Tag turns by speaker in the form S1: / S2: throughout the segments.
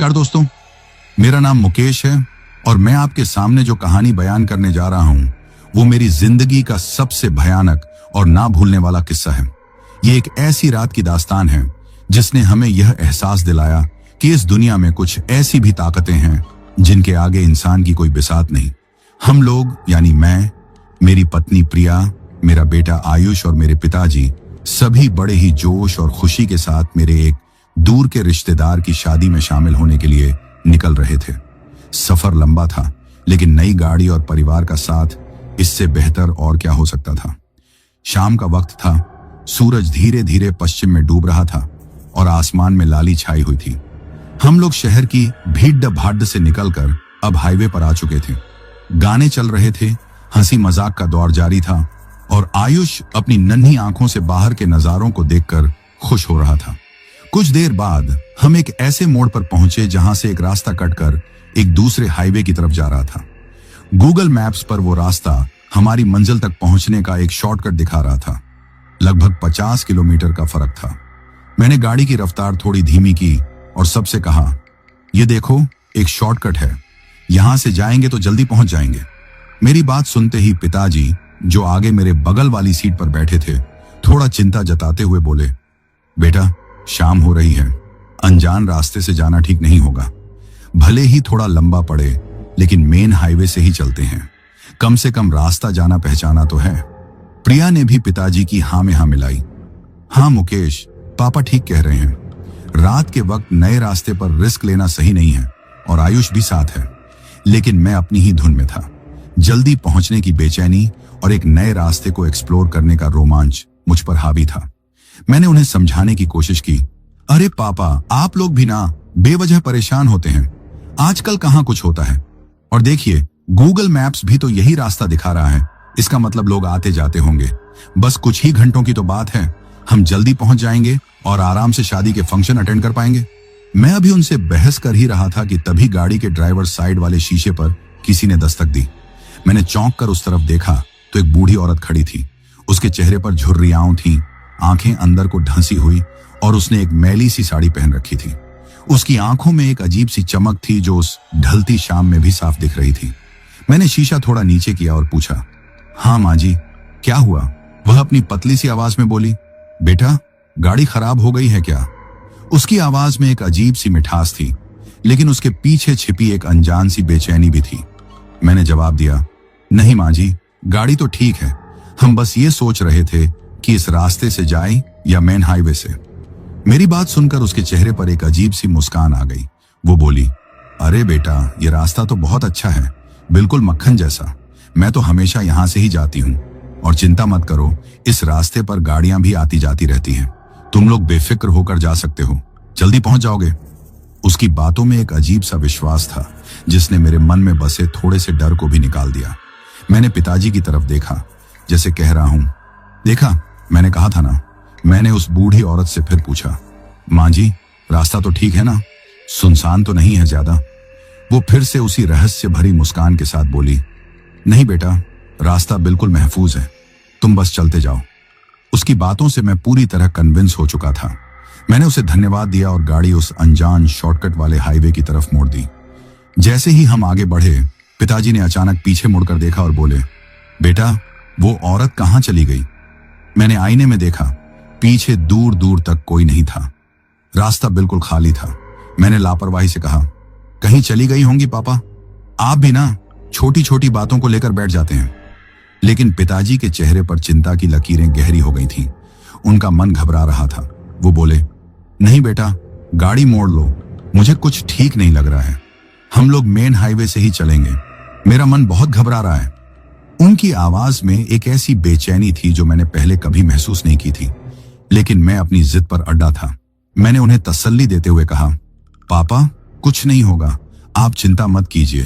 S1: नमस्कार दोस्तों, मेरा नाम मुकेश है और मैं आपके सामने जो कहानी बयान करने जा रहा हूं वो मेरी जिंदगी का सबसे भयानक और ना भूलने वाला किस्सा है। ये एक ऐसी रात की दास्तान है जिसने हमें यह एहसास दिलाया कि इस दुनिया में कुछ ऐसी भी ताकतें हैं जिनके आगे इंसान की कोई बिसात नहीं। हम लोग यानी मैं, मेरी पत्नी प्रिया, मेरा बेटा आयुष और मेरे पिताजी सभी बड़े ही जोश और खुशी के साथ मेरे एक दूर के रिश्तेदार की शादी में शामिल होने के लिए निकल रहे थे। सफर लंबा था, लेकिन नई गाड़ी और परिवार का साथ इससे बेहतर और क्या हो सकता था। शाम का वक्त था, सूरज धीरे धीरे पश्चिम में डूब रहा था और आसमान में लाली छाई हुई थी। हम लोग शहर की भीड़ भाड़ से निकलकर अब हाईवे पर आ चुके थे। गाने चल रहे थे, हंसी मजाक का दौर जारी था और आयुष अपनी नन्ही आंखों से बाहर के नजारों को देखकर खुश हो रहा था। कुछ देर बाद हम एक ऐसे मोड़ पर पहुंचे जहां से एक रास्ता कटकर एक दूसरे हाईवे की तरफ जा रहा था। गूगल मैप्स पर वो रास्ता हमारी मंजिल तक पहुंचने का एक शॉर्टकट दिखा रहा था। लगभग 50 किलोमीटर का फर्क था। मैंने गाड़ी की रफ्तार थोड़ी धीमी की और सबसे कहा, ये देखो, एक शॉर्टकट है, यहां से जाएंगे तो जल्दी पहुंच जाएंगे। मेरी बात सुनते ही पिताजी, जो आगे मेरे बगल वाली सीट पर बैठे थे, थोड़ा चिंता जताते हुए बोले, बेटा, शाम हो रही है, अनजान रास्ते से जाना ठीक नहीं होगा। भले ही थोड़ा लंबा पड़े, लेकिन मेन हाईवे से ही चलते हैं, कम से कम रास्ता जाना पहचाना तो है। प्रिया ने भी पिताजी की हाँ में हाँ मिलाई। हाँ मुकेश, पापा ठीक कह रहे हैं, रात के वक्त नए रास्ते पर रिस्क लेना सही नहीं है और आयुष भी साथ है। लेकिन मैं अपनी ही धुन में था। जल्दी पहुंचने की बेचैनी और एक नए रास्ते को एक्सप्लोर करने का रोमांच मुझ पर हावी था। मैंने उन्हें समझाने की कोशिश की, अरे पापा, आप लोग भी ना बेवजह परेशान होते हैं, आजकल कहाँ कुछ होता है। और देखिए, गूगल मैप्स भी तो यही रास्ता दिखा रहा है, इसका मतलब लोग आते जाते होंगे। बस कुछ ही घंटों की तो बात है, हम जल्दी पहुंच जाएंगे और आराम से शादी के फंक्शन अटेंड कर पाएंगे। मैं अभी उनसे बहस कर ही रहा था कि तभी गाड़ी के ड्राइवर साइड वाले शीशे पर किसी ने दस्तक दी। मैंने चौंक कर उस तरफ देखा तो एक बूढ़ी औरत खड़ी थी। उसके चेहरे पर झुर्रियां थीं, आंखें अंदर को ढंसी हुई और उसने एक मैली सी साड़ी पहन रखी थी। उसकी आंखों में एक अजीब सी चमक थी जो उस ढलती शाम में भी साफ दिख रही थी। मैंने शीशा थोड़ा नीचे किया और पूछा, हाँ माँ जी, क्या हुआ? वह अपनी पतली सी आवाज में बोली, बेटा, गाड़ी खराब हो गई है क्या? उसकी आवाज में एक अजीब सी मिठास थी, लेकिन उसके पीछे छिपी एक अनजान सी बेचैनी भी थी। मैंने जवाब दिया, नहीं माँ जी, गाड़ी तो ठीक है, हम बस ये सोच रहे थे कि इस रास्ते से जाएं या मेन हाईवे से। मेरी बात सुनकर उसके चेहरे पर एक अजीब सी मुस्कान आ गई। वो बोली, अरे बेटा, ये रास्ता तो बहुत अच्छा है, बिल्कुल मक्खन जैसा। मैं तो हमेशा यहाँ से ही जाती हूँ और चिंता मत करो, इस रास्ते पर गाड़ियां भी आती जाती रहती हैं, तुम लोग बेफिक्र होकर जा सकते हो, जल्दी पहुंच जाओगे। उसकी बातों में एक अजीब सा विश्वास था जिसने मेरे मन में बसे थोड़े से डर को भी निकाल दिया। मैंने पिताजी की तरफ देखा, जैसे कह रहा हूं, देखा, मैंने कहा था ना। मैंने उस बूढ़ी औरत से फिर पूछा, माँ जी, रास्ता तो ठीक है ना, सुनसान तो नहीं है ज्यादा? वो फिर से उसी रहस्य भरी मुस्कान के साथ बोली, नहीं बेटा, रास्ता बिल्कुल महफूज है, तुम बस चलते जाओ। उसकी बातों से मैं पूरी तरह कन्विंस हो चुका था। मैंने उसे धन्यवाद दिया और गाड़ी उस अनजान शॉर्टकट वाले हाईवे की तरफ मोड़ दी। जैसे ही हम आगे बढ़े, पिताजी ने अचानक पीछे मुड़कर देखा और बोले, बेटा, वो औरत कहाँ चली गई? मैंने आईने में देखा, पीछे दूर दूर तक कोई नहीं था, रास्ता बिल्कुल खाली था। मैंने लापरवाही से कहा, कहीं चली गई होंगी पापा, आप भी ना छोटी छोटी बातों को लेकर बैठ जाते हैं। लेकिन पिताजी के चेहरे पर चिंता की लकीरें गहरी हो गई थीं। उनका मन घबरा रहा था। वो बोले, नहीं बेटा, गाड़ी मोड़ लो, मुझे कुछ ठीक नहीं लग रहा है, हम लोग मेन हाईवे से ही चलेंगे, मेरा मन बहुत घबरा रहा है। उनकी आवाज में एक ऐसी बेचैनी थी जो मैंने पहले कभी महसूस नहीं की थी, लेकिन मैं अपनी जिद पर अड्डा था। मैंने उन्हें तसल्ली देते हुए कहा, पापा, कुछ नहीं होगा, आप चिंता मत कीजिए,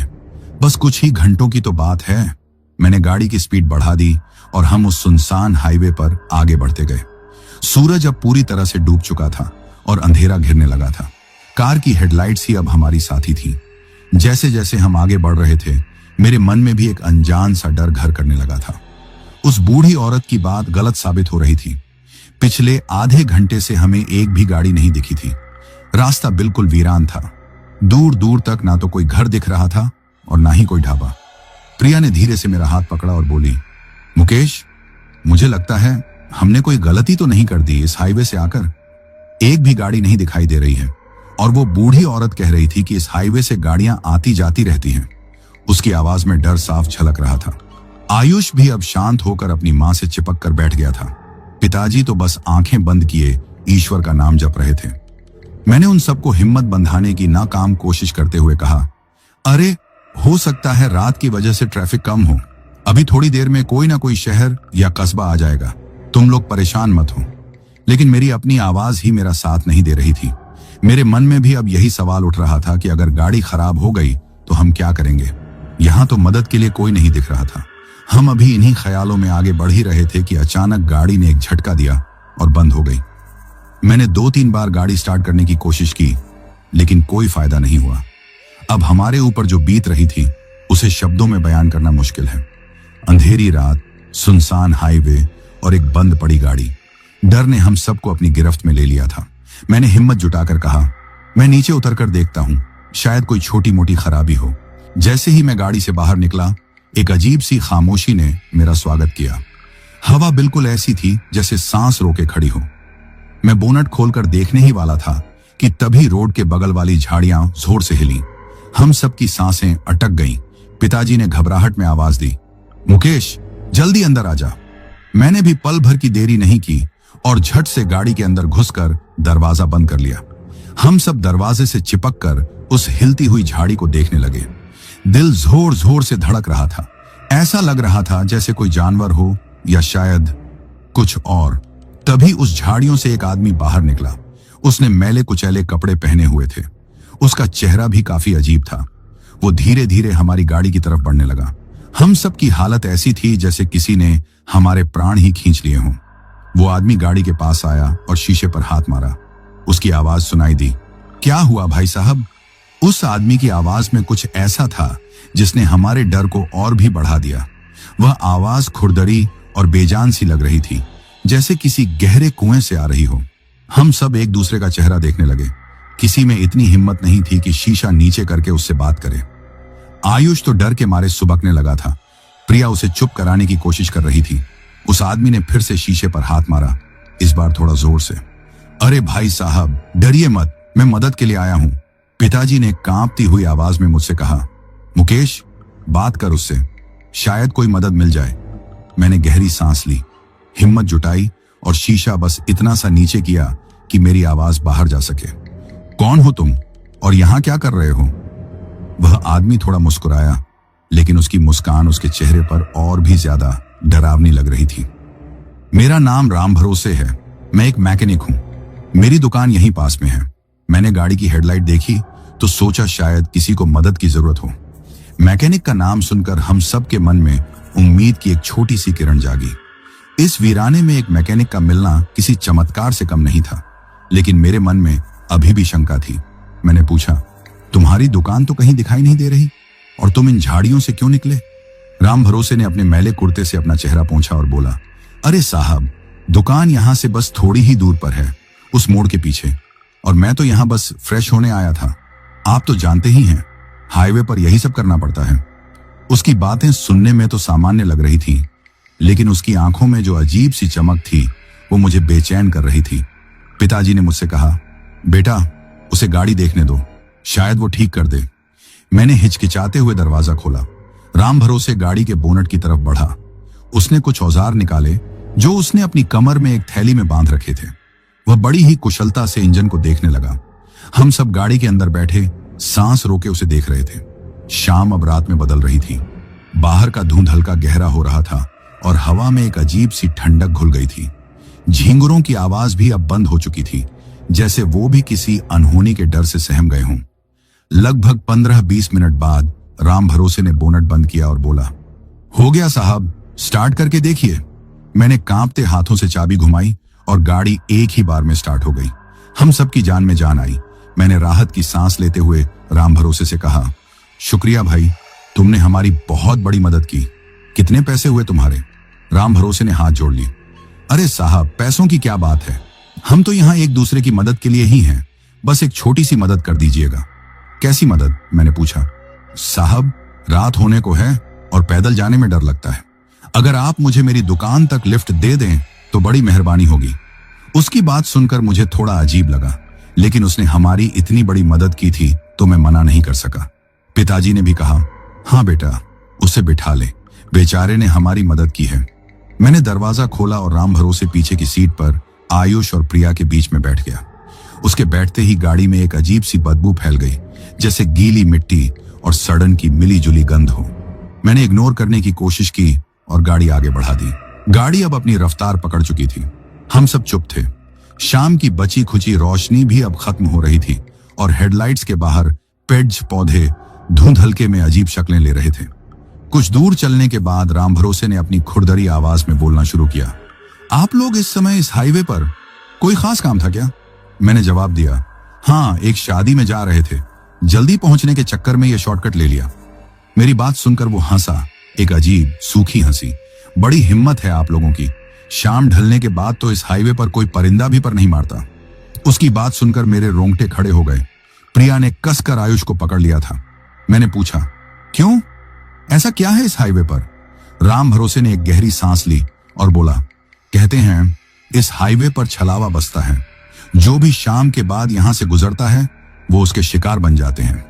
S1: बस कुछ ही घंटों की तो बात है। मैंने गाड़ी की स्पीड बढ़ा दी और हम उस सुनसान हाईवे पर आगे बढ़ते गए। सूरज अब पूरी तरह से डूब चुका था और अंधेरा घिरने लगा था। कार की हेडलाइट्स ही अब हमारी साथी थी। जैसे जैसे हम आगे बढ़ रहे थे, मेरे मन में भी एक अनजान सा डर घर करने लगा था। उस बूढ़ी औरत की बात गलत साबित हो रही थी। पिछले आधे घंटे से हमें एक भी गाड़ी नहीं दिखी थी। रास्ता बिल्कुल वीरान था। दूर दूर तक ना तो कोई घर दिख रहा था और ना ही कोई ढाबा। प्रिया ने धीरे से मेरा हाथ पकड़ा और बोली, मुकेश, मुझे लगता है हमने कोई गलती तो नहीं कर दी। इस हाईवे से आकर एक भी गाड़ी नहीं दिखाई दे रही है और वो बूढ़ी औरत कह रही थी कि इस हाईवे से गाड़ियां आती जाती रहती हैं। उसकी आवाज में डर साफ झलक रहा था। आयुष भी अब शांत होकर अपनी मां से चिपक कर बैठ गया था। पिताजी तो बस आंखें बंद किए ईश्वर का नाम जप रहे थे। मैंने उन सबको हिम्मत बंधाने की नाकाम कोशिश करते हुए कहा, अरे हो सकता है रात की वजह से ट्रैफिक कम हो, अभी थोड़ी देर में कोई ना कोई शहर या कस्बा आ जाएगा, तुम लोग परेशान मत हो। लेकिन मेरी अपनी आवाज ही मेरा साथ नहीं दे रही थी। मेरे मन में भी अब यही सवाल उठ रहा था कि अगर गाड़ी खराब हो गई तो हम क्या करेंगे। यहां तो मदद के लिए कोई नहीं दिख रहा था। हम अभी इन्हीं ख्यालों में आगे बढ़ ही रहे थे कि अचानक गाड़ी ने एक झटका दिया और बंद हो गई। मैंने 2-3 बार गाड़ी स्टार्ट करने की कोशिश की, लेकिन कोई फायदा नहीं हुआ। अब हमारे ऊपर जो बीत रही थी उसे शब्दों में बयान करना मुश्किल है। अंधेरी रात, सुनसान हाईवे और एक बंद पड़ी गाड़ी। डर ने हम सबको अपनी गिरफ्त में ले लिया था। मैंने हिम्मत जुटाकर कहा, मैं नीचे उतरकर देखता हूं, शायद कोई छोटी मोटी खराबी हो। जैसे ही मैं गाड़ी से बाहर निकला, एक अजीब सी खामोशी ने मेरा स्वागत किया। हवा बिल्कुल ऐसी थी जैसे सांस रोके खड़ी हो। मैं बोनट खोलकर देखने ही वाला था कि तभी रोड के बगल वाली झाड़ियां जोर से हिली। हम सबकी सांसें अटक गईं। पिताजी ने घबराहट में आवाज दी, मुकेश, जल्दी अंदर आ जा। मैंने भी पल भर की देरी नहीं की और झट से गाड़ी के अंदर घुसकर दरवाजा बंद कर लिया। हम सब दरवाजे से चिपककर उस हिलती हुई झाड़ी को देखने लगे। दिल जोर जोर से धड़क रहा था। ऐसा लग रहा था जैसे कोई जानवर हो या शायद कुछ और। तभी उस झाड़ियों से एक आदमी बाहर निकला। उसने मैले कुचैले कपड़े पहने हुए थे। उसका चेहरा भी काफी अजीब था। वो धीरे धीरे हमारी गाड़ी की तरफ बढ़ने लगा। हम सब की हालत ऐसी थी जैसे किसी ने हमारे प्राण ही खींच लिए हों। वो आदमी गाड़ी के पास आया और शीशे पर हाथ मारा। उसकी आवाज सुनाई दी, क्या हुआ भाई साहब? उस आदमी की आवाज में कुछ ऐसा था जिसने हमारे डर को और भी बढ़ा दिया। वह आवाज खुरदरी और बेजान सी लग रही थी, जैसे किसी गहरे कुएं से आ रही हो। हम सब एक दूसरे का चेहरा देखने लगे। किसी में इतनी हिम्मत नहीं थी कि शीशा नीचे करके उससे बात करे। आयुष तो डर के मारे सुबकने लगा था। प्रिया उसे चुप कराने की कोशिश कर रही थी। उस आदमी ने फिर से शीशे पर हाथ मारा, इस बार थोड़ा जोर से। अरे भाई साहब, डरिए मत, मैं मदद के लिए आया हूं। पिताजी ने कांपती हुई आवाज में मुझसे कहा, मुकेश, बात कर उससे, शायद कोई मदद मिल जाए। मैंने गहरी सांस ली, हिम्मत जुटाई और शीशा बस इतना सा नीचे किया कि मेरी आवाज बाहर जा सके। कौन हो तुम और यहां क्या कर रहे हो? वह आदमी थोड़ा मुस्कुराया, लेकिन उसकी मुस्कान उसके चेहरे पर और भी ज्यादा डरावनी लग रही थी। मेरा नाम राम भरोसे है, मैं एक मैकेनिक हूं। मेरी दुकान यहीं पास में है। मैंने गाड़ी की हेडलाइट देखी तो सोचा शायद किसी को मदद की जरूरत हो। मैकेनिक का नाम सुनकर हम सब के मन में उम्मीद की एक छोटी सी किरण जागी। इस वीराने में एक मैकेनिक का मिलना किसी चमत्कार से कम नहीं था, लेकिन मेरे मन में अभी भी शंका थी। मैंने पूछा, तुम्हारी दुकान तो कहीं दिखाई नहीं दे रही और तुम इन झाड़ियों से क्यों निकले? राम भरोसे ने अपने मैले कुर्ते से अपना चेहरा पोंछा और बोला, अरे साहब, दुकान यहां से बस थोड़ी ही दूर पर है, उस मोड़ के पीछे, और मैं तो यहां बस फ्रेश होने आया था। आप तो जानते ही हैं, हाईवे पर यही सब करना पड़ता है। उसकी बातें सुनने में तो सामान्य लग रही थी, लेकिन उसकी आंखों में जो अजीब सी चमक थी वो मुझे बेचैन कर रही थी। पिताजी ने मुझसे कहा, बेटा, उसे गाड़ी देखने दो, शायद वो ठीक कर दे। मैंने हिचकिचाते हुए दरवाजा खोला। राम भरोसे गाड़ी के बोनट की तरफ बढ़ा। उसने कुछ औजार निकाले जो उसने अपनी कमर में एक थैली में बांध रखे थे। वह बड़ी ही कुशलता से इंजन को देखने लगा। हम सब गाड़ी के अंदर बैठे सांस रोके उसे देख रहे थे। शाम अब रात में बदल रही थी। बाहर का धुंध हल्का गहरा हो रहा था और हवा में एक अजीब सी ठंडक घुल गई थी। झींगुरों की आवाज भी अब बंद हो चुकी थी, जैसे वो भी किसी अनहोनी के डर से सहम गए हों। लगभग 15-20 मिनट बाद राम भरोसे ने बोनट बंद किया और बोला, हो गया साहब, स्टार्ट करके देखिए। मैंने कांपते हाथों से चाबी घुमाई और गाड़ी एक ही बार में स्टार्ट हो गई। हम सबकी जान में जान आई। मैंने राहत की सांस लेते हुए राम भरोसे से कहा, शुक्रिया भाई, तुमने हमारी बहुत बड़ी मदद की। कितने पैसे हुए तुम्हारे? राम भरोसे ने हाथ जोड़ लिए। अरे साहब, पैसों की क्या बात है, हम तो यहाँ एक दूसरे की मदद के लिए ही हैं, बस एक छोटी सी मदद कर दीजिएगा। कैसी मदद? मैंने पूछा। साहब, रात होने को है और पैदल जाने में डर लगता है। अगर आप मुझे मेरी दुकान तक लिफ्ट दे दें तो बड़ी मेहरबानी होगी। उसकी बात सुनकर मुझे थोड़ा अजीब लगा, लेकिन उसने हमारी इतनी बड़ी मदद की थी तो मैं मना नहीं कर सका। पिताजी ने भी कहा, हाँ बेटा, उसे बिठा ले, बेचारे ने हमारी मदद की है। मैंने दरवाजा खोला और राम भरोसे पीछे की सीट पर आयुष और प्रिया के बीच में बैठ गया। उसके बैठते ही गाड़ी में एक अजीब सी बदबू फैल गई, जैसे गीली मिट्टी और सड़न की मिली जुली गंध हो। मैंने इग्नोर करने की कोशिश की और गाड़ी आगे बढ़ा दी। गाड़ी अब अपनी रफ्तार पकड़ चुकी थी। हम सब चुप थे। शाम की बची खुची रोशनी भी अब खत्म हो रही थी और हेडलाइट्स के बाहर पेड़ पौधे धुंध हल्के में अजीब शक्लें ले रहे थे। कुछ दूर चलने के बाद राम भरोसे ने अपनी खुरदरी आवाज में बोलना शुरू किया, आप लोग इस समय इस हाईवे पर, कोई खास काम था क्या? मैंने जवाब दिया, हाँ, एक शादी में जा रहे थे, जल्दी पहुंचने के चक्कर में यह शॉर्टकट ले लिया। मेरी बात सुनकर वो हंसा, एक अजीब सूखी हंसी। बड़ी हिम्मत है आप लोगों की, शाम ढलने के बाद तो इस हाईवे पर कोई परिंदा भी पर नहीं मारता। उसकी बात सुनकर मेरे रोंगटे खड़े हो गए। प्रिया ने कसकर आयुष को पकड़ लिया था। मैंने पूछा, क्यों, ऐसा क्या है इस हाईवे पर? राम भरोसे ने एक गहरी सांस ली और बोला, कहते हैं इस हाईवे पर छलावा बसता है। जो भी शाम के बाद यहां से गुजरता है वो उसके शिकार बन जाते हैं।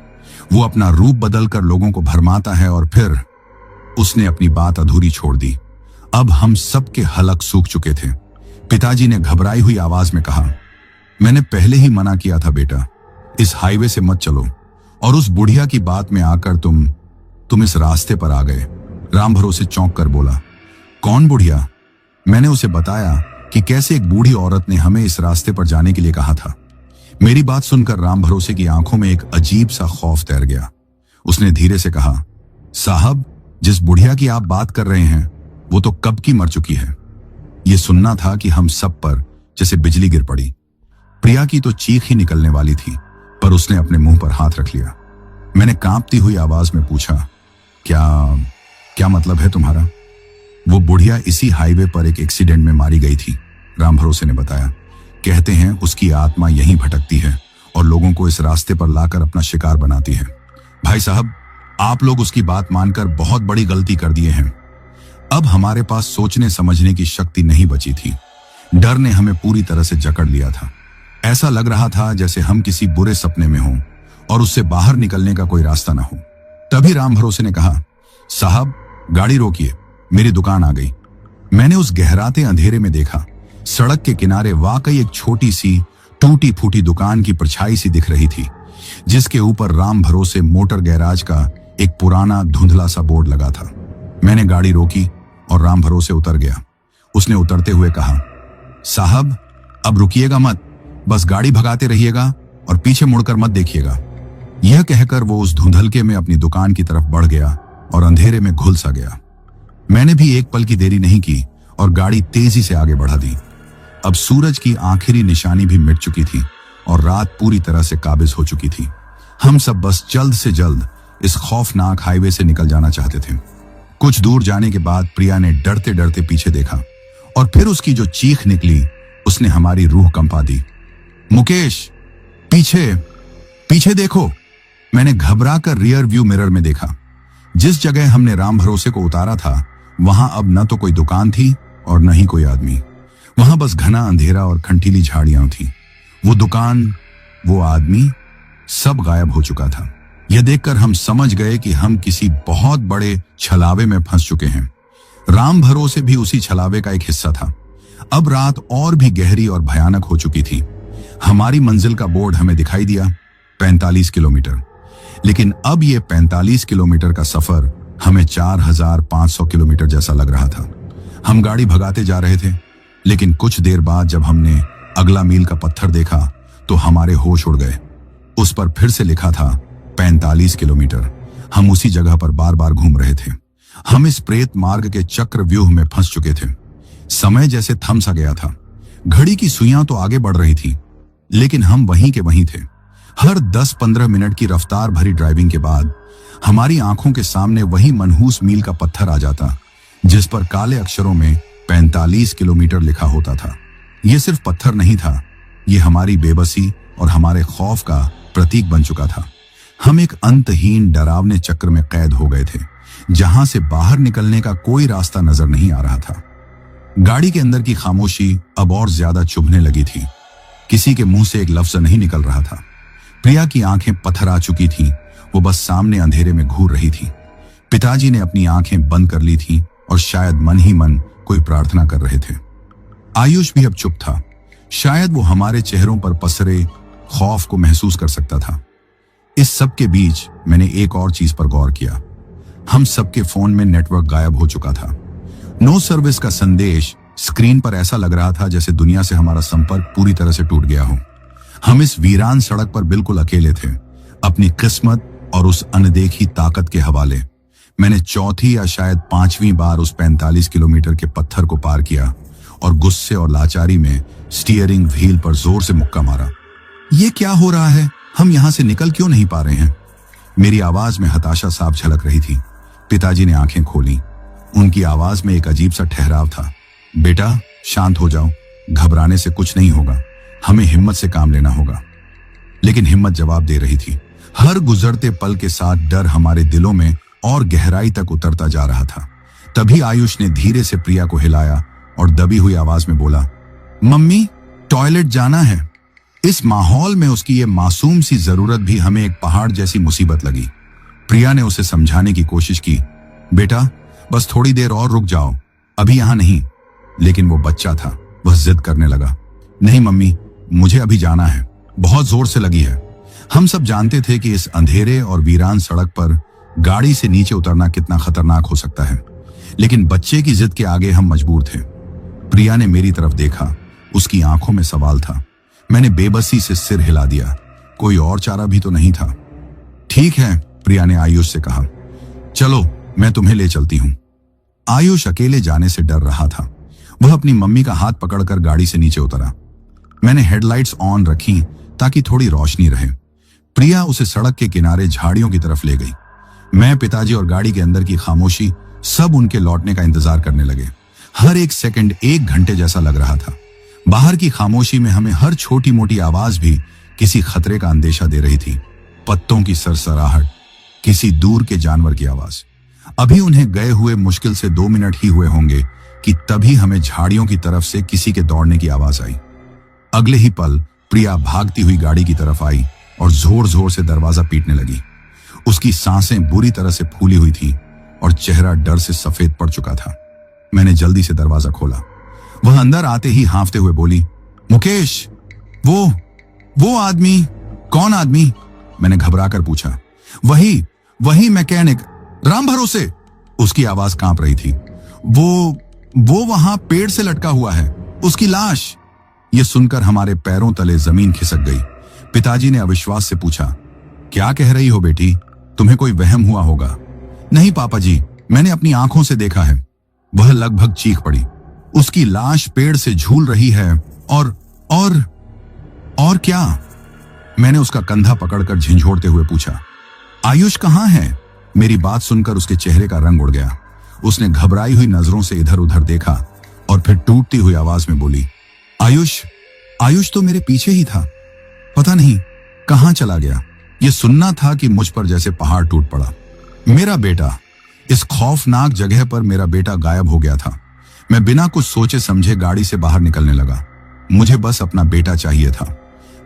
S1: वो अपना रूप बदलकर लोगों को भरमाता है और फिर। उसने अपनी बात अधूरी छोड़ दी। अब हम सबके हलक सूख चुके थे। पिताजी ने घबराई हुई आवाज में कहा, मैंने पहले ही मना किया था बेटा, इस हाईवे से मत चलो। और उस बुढ़िया की बात में आकर तुम इस रास्ते पर आ गए। राम भरोसे चौंक कर बोला, कौन बुढ़िया? मैंने उसे बताया कि कैसे एक बूढ़ी औरत ने हमें इस रास्ते पर जाने के लिए कहा था। मेरी बात सुनकर राम भरोसे की आंखों में एक अजीब सा खौफ तैर गया। उसने धीरे से कहा, साहब, जिस बुढ़िया की आप बात कर रहे हैं वो तो कब की मर चुकी है। ये सुनना था कि हम सब पर जैसे बिजली गिर पड़ी। प्रिया की तो चीख ही निकलने वाली थी, पर उसने अपने मुंह पर हाथ रख लिया। मैंने कांपती हुई आवाज में पूछा, क्या मतलब है तुम्हारा? वो बुढ़िया इसी हाईवे पर एक एक्सीडेंट में मारी गई थी, राम भरोसे ने बताया। कहते हैं उसकी आत्मा यहीं भटकती है और लोगों को इस रास्ते पर लाकर अपना शिकार बनाती है। भाई साहब, आप लोग उसकी बात मानकर बहुत बड़ी गलती कर दिए हैं। अब हमारे पास सोचने समझने की शक्ति नहीं बची थी। डर ने हमें पूरी तरह से जकड़ लिया था। ऐसा लग रहा था जैसे हम किसी बुरे सपने में हों और उससे बाहर निकलने का कोई रास्ता ना हो। तभी राम भरोसे ने कहा, साहब, गाड़ी रोकिए, मेरी दुकान आ गई। मैंने उस गहराते अंधेरे में देखा। सड़क के किनारे वाकई एक छोटी सी टूटी फूटी दुकान की परछाई सी दिख रही थी, जिसके ऊपर राम भरोसे मोटर गैराज का एक पुराना धुंधला सा बोर्ड लगा था। मैंने गाड़ी रोकी और राम भरोसे उतर गया। उसने उतरते हुए कहा, साहब, अब रुकिएगा मत, बस गाड़ी भगाते रहिएगा और पीछे मुड़कर मत देखिएगा। यह कहकर वो उस धुंधलके में अपनी दुकान की तरफ बढ़ गया और अंधेरे में घुल सा गया। मैंने भी एक पल की देरी नहीं की और गाड़ी तेजी से आगे बढ़ा दी। अब सूरज की आखिरी निशानी भी मिट चुकी थी और रात पूरी तरह से काबिज हो चुकी थी। हम सब बस जल्द से जल्द इस खौफनाक हाईवे से निकल जाना चाहते थे। कुछ दूर जाने के बाद प्रिया ने डरते डरते पीछे देखा और फिर उसकी जो चीख निकली उसने हमारी रूह कंपा दी। मुकेश, पीछे पीछे देखो। मैंने घबराकर रियर व्यू मिरर में देखा। जिस जगह हमने राम भरोसे को उतारा था वहां अब न तो कोई दुकान थी और न ही कोई आदमी। वहां बस घना अंधेरा और खंटीली झाड़ियां थी। वो दुकान, वो आदमी, सब गायब हो चुका था। यह देखकर हम समझ गए कि हम किसी बहुत बड़े छलावे में फंस चुके हैं। राम भरोसे भी उसी छलावे का एक हिस्सा था। अब रात और भी गहरी और भयानक हो चुकी थी। हमारी मंजिल का बोर्ड हमें दिखाई दिया, 45 किलोमीटर। लेकिन अब ये 45 किलोमीटर का सफर हमें 4500 किलोमीटर जैसा लग रहा था। हम गाड़ी भगाते जा रहे थे, लेकिन कुछ देर बाद जब हमने अगला मील का पत्थर देखा तो हमारे होश उड़ गए। उस पर फिर से लिखा था 45 किलोमीटर। हम उसी जगह पर बार बार घूम रहे थे। हम इस प्रेत मार्ग के चक्र व्यूह में फंस चुके थे। समय जैसे थम सा गया था। घड़ी की सुइयां तो आगे बढ़ रही थी, लेकिन हम वहीं के वहीं थे। हर 10-15 मिनट की रफ्तार भरी ड्राइविंग के बाद हमारी आंखों के सामने वही मनहूस मील का पत्थर आ जाता, जिस पर काले अक्षरों में 45 किलोमीटर लिखा होता था। यह सिर्फ पत्थर नहीं था, यह हमारी बेबसी और हमारे खौफ का प्रतीक बन चुका था। हम एक अंतहीन डरावने चक्र में कैद हो गए थे, जहां से बाहर निकलने का कोई रास्ता नजर नहीं आ रहा था। गाड़ी के अंदर की खामोशी अब और ज्यादा चुभने लगी थी। किसी के मुंह से एक लफ्ज नहीं निकल रहा था। प्रिया की आंखें पत्थर आ चुकी थीं, वो बस सामने अंधेरे में घूर रही थी। पिताजी ने अपनी आंखें बंद कर ली थीं और शायद मन ही मन कोई प्रार्थना कर रहे थे। आयुष भी अब चुप था। शायद वो हमारे चेहरों पर पसरे खौफ को महसूस कर सकता था। इस सब के बीच मैंने एक और चीज पर गौर किया। हम सबके फोन में नेटवर्क गायब हो चुका था। नो सर्विस का संदेश स्क्रीन पर ऐसा लग रहा था जैसे दुनिया से हमारा संपर्क पूरी तरह से टूट गया हो। हम इस वीरान सड़क पर बिल्कुल अकेले थे, अपनी किस्मत और उस अनदेखी ताकत के हवाले। मैंने चौथी या शायद पांचवीं बार उस 45 किलोमीटर के पत्थर को पार किया और गुस्से और लाचारी में स्टीयरिंग व्हील पर जोर से मुक्का मारा। ये क्या हो रहा है? हम यहां से निकल क्यों नहीं पा रहे हैं? मेरी आवाज में हताशा साफ झलक रही थी। पिताजी ने आंखें खोली। उनकी आवाज में एक अजीब सा ठहराव था। बेटा, शांत हो जाओ, घबराने से कुछ नहीं होगा, हमें हिम्मत से काम लेना होगा। लेकिन हिम्मत जवाब दे रही थी। हर गुजरते पल के साथ डर हमारे दिलों में और गहराई तक उतरता जा रहा था। तभी आयुष ने धीरे से प्रिया को हिलाया और दबी हुई आवाज में बोला, मम्मी, टॉयलेट जाना है। इस माहौल में उसकी ये मासूम सी जरूरत भी हमें एक पहाड़ जैसी मुसीबत लगी। प्रिया ने उसे समझाने की कोशिश की, बेटा बस थोड़ी देर और रुक जाओ, अभी यहां नहीं। लेकिन वो बच्चा था, वह जिद करने लगा, नहीं मम्मी, मुझे अभी जाना है, बहुत जोर से लगी है। हम सब जानते थे कि इस अंधेरे और वीरान सड़क पर गाड़ी से नीचे उतरना कितना खतरनाक हो सकता है, लेकिन बच्चे की जिद के आगे हम मजबूर थे। प्रिया ने मेरी तरफ देखा, उसकी आंखों में सवाल था। मैंने बेबसी से सिर हिला दिया। कोई और चारा भी तो नहीं था। ठीक है, प्रिया ने आयुष से कहा, चलो मैं तुम्हें ले चलती हूं। आयुष अकेले जाने से डर रहा था। वह अपनी मम्मी का हाथ पकड़कर गाड़ी से नीचे उतरा। मैंने हेडलाइट्स ऑन रखी ताकि थोड़ी रोशनी रहे। प्रिया उसे सड़क के किनारे झाड़ियों की तरफ ले गई। मैं, पिताजी और गाड़ी के अंदर की खामोशी सब उनके लौटने का इंतजार करने लगे। हर एक सेकंड 1 घंटे जैसा लग रहा था। बाहर की खामोशी में हमें हर छोटी मोटी आवाज भी किसी खतरे का अंदेशा दे रही थी। पत्तों की सरसराहट, किसी दूर के जानवर की आवाज। अभी उन्हें गए हुए मुश्किल से 2 मिनट ही हुए होंगे कि तभी हमें झाड़ियों की तरफ से किसी के दौड़ने की आवाज आई। अगले ही पल प्रिया भागती हुई गाड़ी की तरफ आई और जोर जोर से दरवाजा पीटने लगी। उसकी सांसें बुरी तरह से फूली हुई थी और चेहरा डर से सफेद पड़ चुका था। मैंने जल्दी से दरवाजा खोला। वह अंदर आते ही हांफते हुए बोली, मुकेश, वो आदमी। कौन आदमी? मैंने घबराकर पूछा। वही मैकेनिक, राम भरोसे। उसकी आवाज कांप रही थी। वो वहां पेड़ से लटका हुआ है, उसकी लाश। यह सुनकर हमारे पैरों तले जमीन खिसक गई। पिताजी ने अविश्वास से पूछा, क्या कह रही हो बेटी? तुम्हें कोई वहम हुआ होगा। नहीं पापा जी, मैंने अपनी आंखों से देखा है। वह लगभग चीख पड़ी। उसकी लाश पेड़ से झूल रही है और क्या? मैंने उसका कंधा पकड़कर झिंझोड़ते हुए पूछा। आयुष कहां है? मेरी बात सुनकर उसके चेहरे का रंग उड़ गया। उसने घबराई हुई नजरों से इधर उधर देखा और फिर टूटती हुई आवाज में बोली, आयुष तो मेरे पीछे ही था, पता नहीं कहां चला गया। यह सुनना था कि मुझ पर जैसे पहाड़ टूट पड़ा। मेरा बेटा, इस खौफनाक जगह पर मेरा बेटा गायब हो गया था। मैं बिना कुछ सोचे समझे गाड़ी से बाहर निकलने लगा। मुझे बस अपना बेटा चाहिए था।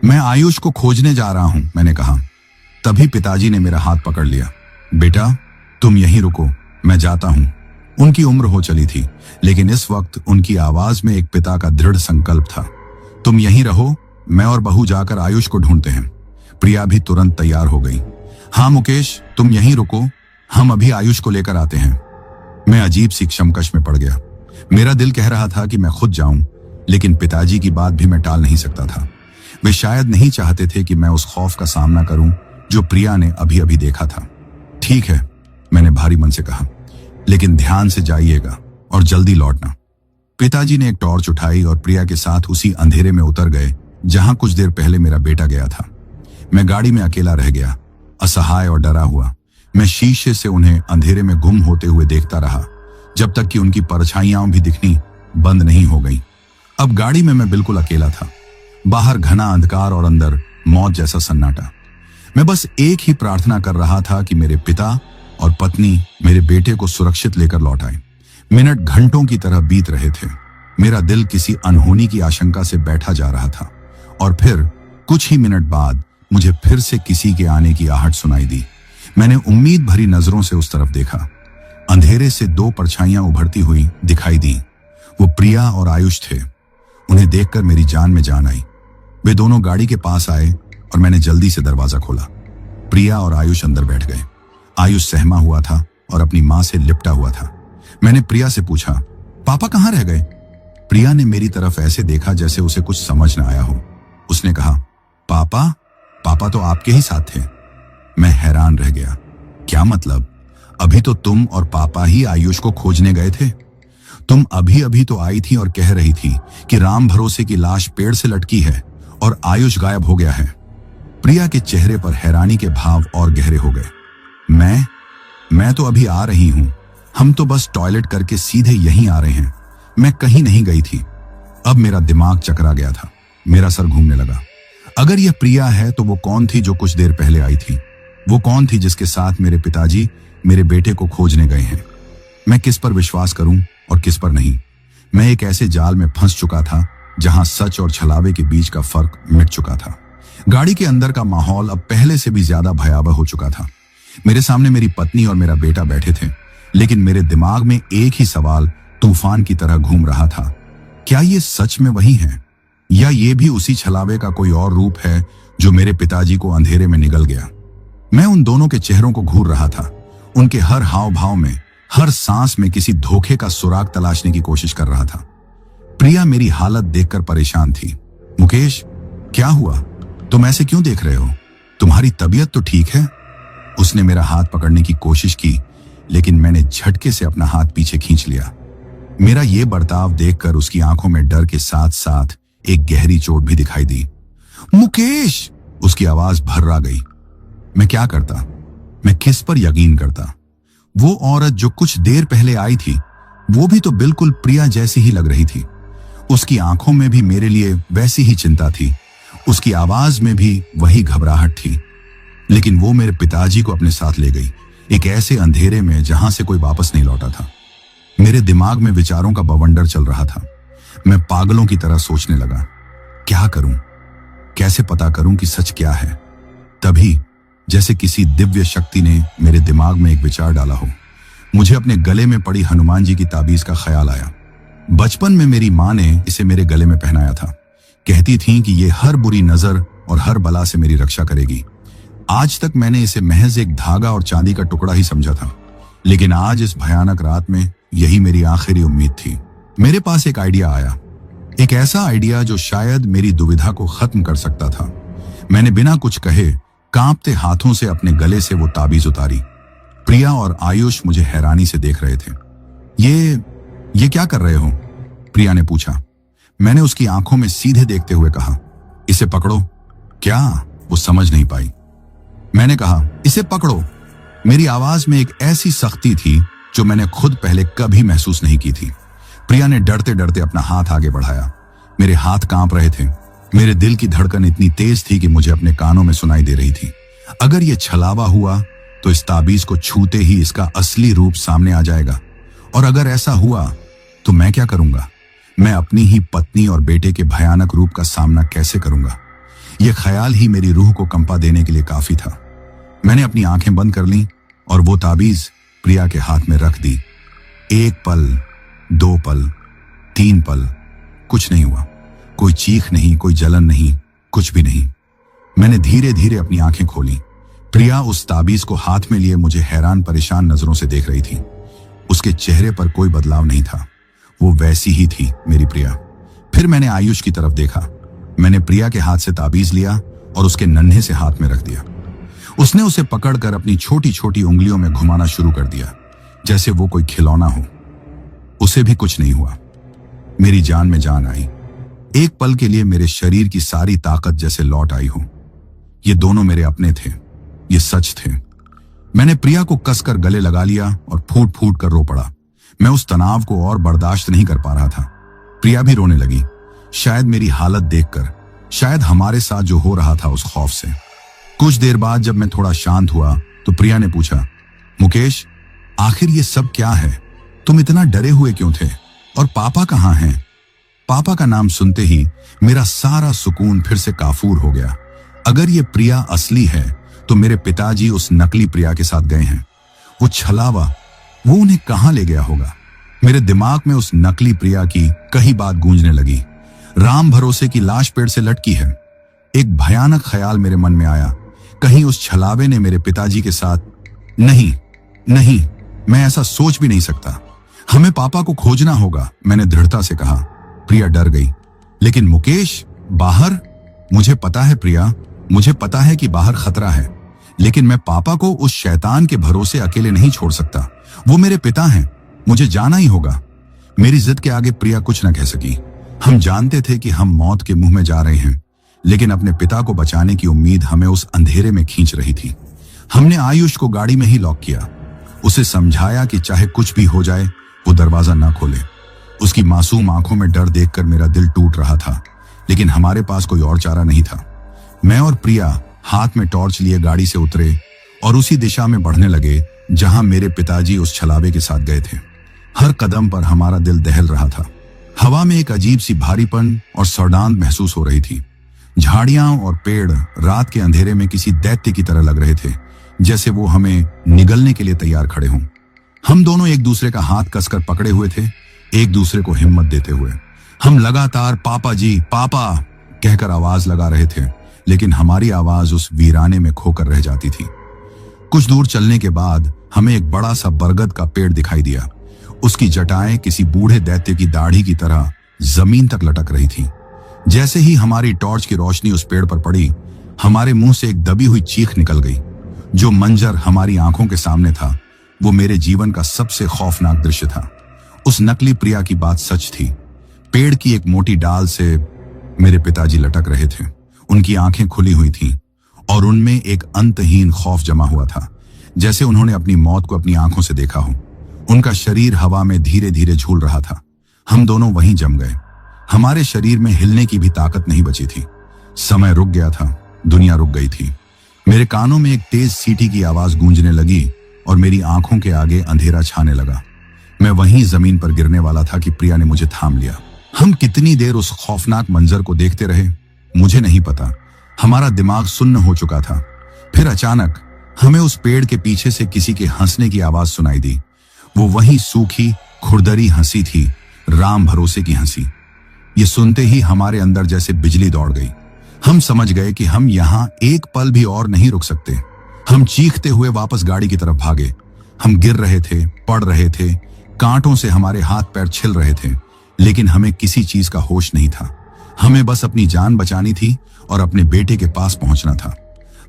S1: मैं आयुष को खोजने जा रहा हूं, मैंने कहा। तभी पिताजी ने मेरा हाथ पकड़ लिया। बेटा, तुम यहीं रुको, मैं जाता हूं। उनकी उम्र हो चली थी, लेकिन इस वक्त उनकी आवाज में एक पिता का दृढ़ संकल्प था। तुम यहीं रहो, मैं और बहू जाकर आयुष को ढूंढते हैं। प्रिया भी तुरंत तैयार हो गई। हाँ मुकेश, तुम यहीं रुको, हम अभी आयुष को लेकर आते हैं। मैं अजीब सी क्षमकश में पड़ गया। मेरा दिल कह रहा था कि मैं खुद जाऊं, लेकिन पिताजी की बात भी मैं टाल नहीं सकता था। वे शायद नहीं चाहते थे कि मैं उस खौफ का सामना करूं जो प्रिया ने अभी अभी देखा था। ठीक है, मैंने भारी मन से कहा, लेकिन ध्यान से जाइएगा और जल्दी लौटना। पिताजी ने एक टॉर्च उठाई और प्रिया के साथ उसी अंधेरे में उतर गए जहां कुछ देर पहले मेरा बेटा गया था। मैं गाड़ी में अकेला रह गया, असहाय और डरा हुआ। मैं शीशे से उन्हें अंधेरे में गुम होते हुए देखता रहा, जब तक कि उनकी परछाइयां भी दिखनी बंद नहीं हो गई। अब गाड़ी में मैं बिल्कुल अकेला था। बाहर घना अंधकार और अंदर मौत जैसा सन्नाटा। मैं बस एक ही प्रार्थना कर रहा था कि मेरे पिता और पत्नी मेरे बेटे को सुरक्षित लेकर लौट आए। मिनट घंटों की तरह बीत रहे थे। मेरा दिल किसी अनहोनी की आशंका से बैठा जा रहा था और फिर कुछ ही मिनट बाद मुझे फिर से किसी के आने की आहट सुनाई दी। मैंने उम्मीद भरी नजरों से उस तरफ देखा। अंधेरे से दो परछाइयां उभरती हुई दिखाई दी। वो प्रिया और आयुष थे। उन्हें देखकर मेरी जान में जान आई। वे दोनों गाड़ी के पास आए और मैंने जल्दी से दरवाजा खोला। प्रिया और आयुष अंदर बैठ गए। आयुष सहमा हुआ था और अपनी मां से लिपटा हुआ था। मैंने प्रिया से पूछा, पापा कहाँ रह गए? प्रिया ने मेरी तरफ ऐसे देखा जैसे उसे कुछ समझ न आया हो। उसने कहा, पापा तो आपके ही साथ थे। मैं हैरान रह गया। क्या मतलब? अभी तो तुम और पापा ही आयुष को खोजने गए थे। तुम अभी अभी तो आई थी और कह रही थी कि राम भरोसे की लाश पेड़ से लटकी है और आयुष गायब हो गया है। प्रिया के चेहरे पर हैरानी के भाव और गहरे हो गए। मैं तो अभी आ रही हूं। हम तो बस टॉयलेट करके सीधे यहीं आ रहे हैं। मैं कहीं नहीं गई थी। अब मेरा दिमाग चकरा गया था। मेरा सर घूमने लगा। अगर यह प्रिया है तो वो कौन थी जो कुछ देर पहले आई थी? वो कौन थी जिसके साथ मेरे पिताजी मेरे बेटे को खोजने गए हैं? मैं किस पर विश्वास करूं और किस पर नहीं? मैं एक ऐसे जाल में फंस चुका था जहां सच और छलावे के बीच का फर्क मिट चुका था। गाड़ी के अंदर का माहौल अब पहले से भी ज्यादा भयावह हो चुका था। मेरे सामने मेरी पत्नी और मेरा बेटा बैठे थे, लेकिन मेरे दिमाग में एक ही सवाल तूफान की तरह घूम रहा था। क्या ये सच में वही है या ये भी उसी छलावे का कोई और रूप है जो मेरे पिताजी को अंधेरे में निगल गया? मैं उन दोनों के चेहरों को घूर रहा था। उनके हर हाव भाव में, हर सांस में किसी धोखे का सुराग तलाशने की कोशिश कर रहा था। प्रिया मेरी हालत देखकर परेशान थी। मुकेश, क्या हुआ? तुम ऐसे क्यों देख रहे हो? तुम्हारी तबीयत तो ठीक है? उसने मेरा हाथ पकड़ने की कोशिश की, लेकिन मैंने झटके से अपना हाथ पीछे खींच लिया। मेरा ये बर्ताव देखकर उसकी आंखों में डर के साथ साथ एक गहरी चोट भी दिखाई दी। मुकेश! उसकी आवाज भर्रा गई। मैं क्या करता? मैं किस पर यकीन करता? वो औरत जो कुछ देर पहले आई थी, वो भी तो बिल्कुल प्रिया जैसी ही लग रही थी। उसकी आंखों में भी मेरे लिए वैसी ही चिंता थी। उसकी आवाज में भी वही घबराहट थी। लेकिन वो मेरे पिताजी को अपने साथ ले गई, एक ऐसे अंधेरे में जहां से कोई वापस नहीं लौटा था। मेरे दिमाग में विचारों का बवंडर चल रहा था। मैं पागलों की तरह सोचने लगा, क्या करूं? कैसे पता करूं कि सच क्या है? तभी जैसे किसी दिव्य शक्ति ने मेरे दिमाग में एक विचार डाला हो। मुझे अपने गले में पड़ी हनुमान जी की ताबीज का ख्याल आया। बचपन में मेरी माँ ने इसे मेरे गले में पहनाया था। कहती थी कि ये हर बुरी नजर और हर बला से मेरी रक्षा करेगी। आज तक मैंने इसे महज एक धागा और चांदी का टुकड़ा ही समझा था, लेकिन आज इस भयानक रात में यही मेरी आखिरी उम्मीद थी। मेरे पास एक आइडिया आया, एक ऐसा आइडिया जो शायद मेरी दुविधा को खत्म कर सकता था। मैंने बिना कुछ कहे कांपते हाथों से अपने गले से वो ताबीज उतारी। प्रिया और आयुष मुझे हैरानी से देख रहे थे। ये क्या कर रहे हो? प्रिया ने पूछा। मैंने उसकी आंखों में सीधे देखते हुए कहा, इसे पकड़ो। क्या? वो समझ नहीं पाई। मैंने कहा, इसे पकड़ो। मेरी आवाज में एक ऐसी सख्ती थी जो मैंने खुद पहले कभी महसूस नहीं की थी। प्रिया ने डरते डरते अपना हाथ आगे बढ़ाया। मेरे हाथ कांप रहे थे। मेरे दिल की धड़कन इतनी तेज थी कि मुझे अपने कानों में सुनाई दे रही थी। अगर यह छलावा हुआ तो इस ताबीज को छूते ही इसका असली रूप सामने आ जाएगा, और अगर ऐसा हुआ तो मैं क्या करूंगा? मैं अपनी ही पत्नी और बेटे के भयानक रूप का सामना कैसे करूंगा? यह ख्याल ही मेरी रूह को कंपा देने के लिए काफी था। मैंने अपनी आंखें बंद कर लीं और वो ताबीज प्रिया के हाथ में रख दी। 1 पल, 2 पल, 3 पल, कुछ नहीं हुआ। कोई चीख नहीं, कोई जलन नहीं, कुछ भी नहीं। मैंने धीरे धीरे अपनी आंखें खोली। प्रिया उस ताबीज को हाथ में लिए मुझे हैरान परेशान नजरों से देख रही थी। उसके चेहरे पर कोई बदलाव नहीं था। वो वैसी ही थी, मेरी प्रिया। फिर मैंने आयुष की तरफ देखा। मैंने प्रिया के हाथ से ताबीज लिया और उसके नन्हे से हाथ में रख दिया। उसने उसे पकड़कर अपनी छोटी छोटी उंगलियों में घुमाना शुरू कर दिया, जैसे वो कोई खिलौना हो। उसे भी कुछ नहीं हुआ। मेरी जान में जान आई। एक पल के लिए मेरे शरीर की सारी ताकत जैसे लौट आई हो। ये दोनों मेरे अपने थे, ये सच थे। मैंने प्रिया को कसकर गले लगा लिया और फूट फूट कर रो पड़ा। मैं उस तनाव को और बर्दाश्त नहीं कर पा रहा था। प्रिया भी रोने लगी, शायद मेरी हालत देखकर, शायद हमारे साथ जो हो रहा था उस खौफ से। कुछ देर बाद जब मैं थोड़ा शांत हुआ तो प्रिया ने पूछा, मुकेश, आखिर ये सब क्या है? तुम इतना डरे हुए क्यों थे? और पापा कहाँ हैं? पापा का नाम सुनते ही मेरा सारा सुकून फिर से काफूर हो गया। अगर ये प्रिया असली है तो मेरे पिताजी उस नकली प्रिया के साथ गए हैं। वो छलावा, वो उन्हें कहां ले गया होगा? मेरे दिमाग में उस नकली प्रिया की कई बात गूंजने लगी। राम भरोसे की लाश पेड़ से लटकी है। एक भयानक ख्याल मेरे मन में आया, कहीं उस छलावे ने मेरे पिताजी के साथ। नहीं नहीं, मैं ऐसा सोच भी नहीं सकता। हमें पापा को खोजना होगा, मैंने दृढ़ता से कहा। प्रिया डर गई। लेकिन मुकेश, बाहर? मुझे पता है प्रिया, मुझे पता है कि बाहर खतरा है, लेकिन मैं पापा को उस शैतान के भरोसे अकेले नहीं छोड़ सकता। वो मेरे पिता हैं, मुझे जाना ही होगा। मेरी जिद के आगे प्रिया कुछ न कह सकी। हम जानते थे कि हम मौत के मुंह में जा रहे हैं, लेकिन अपने पिता को बचाने की उम्मीद हमें उस अंधेरे में खींच रही थी। हमने आयुष को गाड़ी में ही लॉक किया। उसे समझाया कि चाहे कुछ भी हो जाए वो दरवाजा ना खोले। उसकी मासूम आंखों में डर देखकर मेरा दिल टूट रहा था, लेकिन हमारे पास कोई और चारा नहीं था। मैं और प्रिया हाथ में टॉर्च लिए गाड़ी से उतरे और उसी दिशा में बढ़ने लगे जहां मेरे पिताजी उस छलावे के साथ गए थे। हर कदम पर हमारा दिल दहल रहा था। हवा में एक अजीब सी भारीपन और सौडांत महसूस हो रही थी। झाड़ियां और पेड़ रात के अंधेरे में किसी दैत्य की तरह लग रहे थे, जैसे वो हमें निगलने के लिए तैयार खड़े हों। हम दोनों एक दूसरे का हाथ कसकर पकड़े हुए थे, एक दूसरे को हिम्मत देते हुए। हम लगातार पापा जी, पापा कहकर आवाज लगा रहे थे, लेकिन हमारी आवाज उस वीराने में खोकर रह जाती थी। कुछ दूर चलने के बाद हमें एक बड़ा सा बरगद का पेड़ दिखाई दिया। उसकी जटाएं किसी बूढ़े दैत्य की दाढ़ी की तरह जमीन तक लटक रही थी। जैसे ही हमारी टॉर्च की रोशनी उस पेड़ पर पड़ी, हमारे मुंह से एक दबी हुई चीख निकल गई। जो मंजर हमारी आंखों के सामने था वो मेरे जीवन का सबसे खौफनाक दृश्य था। उस नकली प्रिया की बात सच थी। पेड़ की एक मोटी डाल से मेरे पिताजी लटक रहे थे। उनकी आंखें खुली हुई थीं और उनमें एक अंतहीन खौफ जमा हुआ था, जैसे उन्होंने अपनी मौत को अपनी आंखों से देखा हो। उनका शरीर हवा में धीरे धीरे झूल रहा था। हम दोनों वहीं जम गए। हमारे शरीर में हिलने की भी ताकत नहीं बची थी। समय रुक गया था, दुनिया रुक गई थी। मेरे कानों में एक तेज सीटी की आवाज गूंजने लगी और मेरी आंखों के आगे अंधेरा छाने लगा। मैं वहीं जमीन पर गिरने वाला था कि प्रिया ने मुझे थाम लिया। हम कितनी देर उस खौफनाक मंजर को देखते रहे मुझे नहीं पता। हमारा दिमाग सुन्न हो चुका था। फिर अचानक हमें उस पेड़ के पीछे से किसी के हंसने की आवाज सुनाई दी। वो वही सूखी खुरदरी हंसी थी, राम भरोसे की हंसी। ये सुनते ही हमारे अंदर जैसे बिजली दौड़ गई। हम समझ गए कि हम यहाँ एक पल भी और नहीं रुक सकते। हम चीखते हुए वापस गाड़ी की तरफ भागे। हम गिर रहे थे, पड़ रहे थे, कांटों से हमारे हाथ पैर छिल रहे थे, लेकिन हमें किसी चीज का होश नहीं था। हमें बस अपनी जान बचानी थी और अपने बेटे के पास पहुंचना था।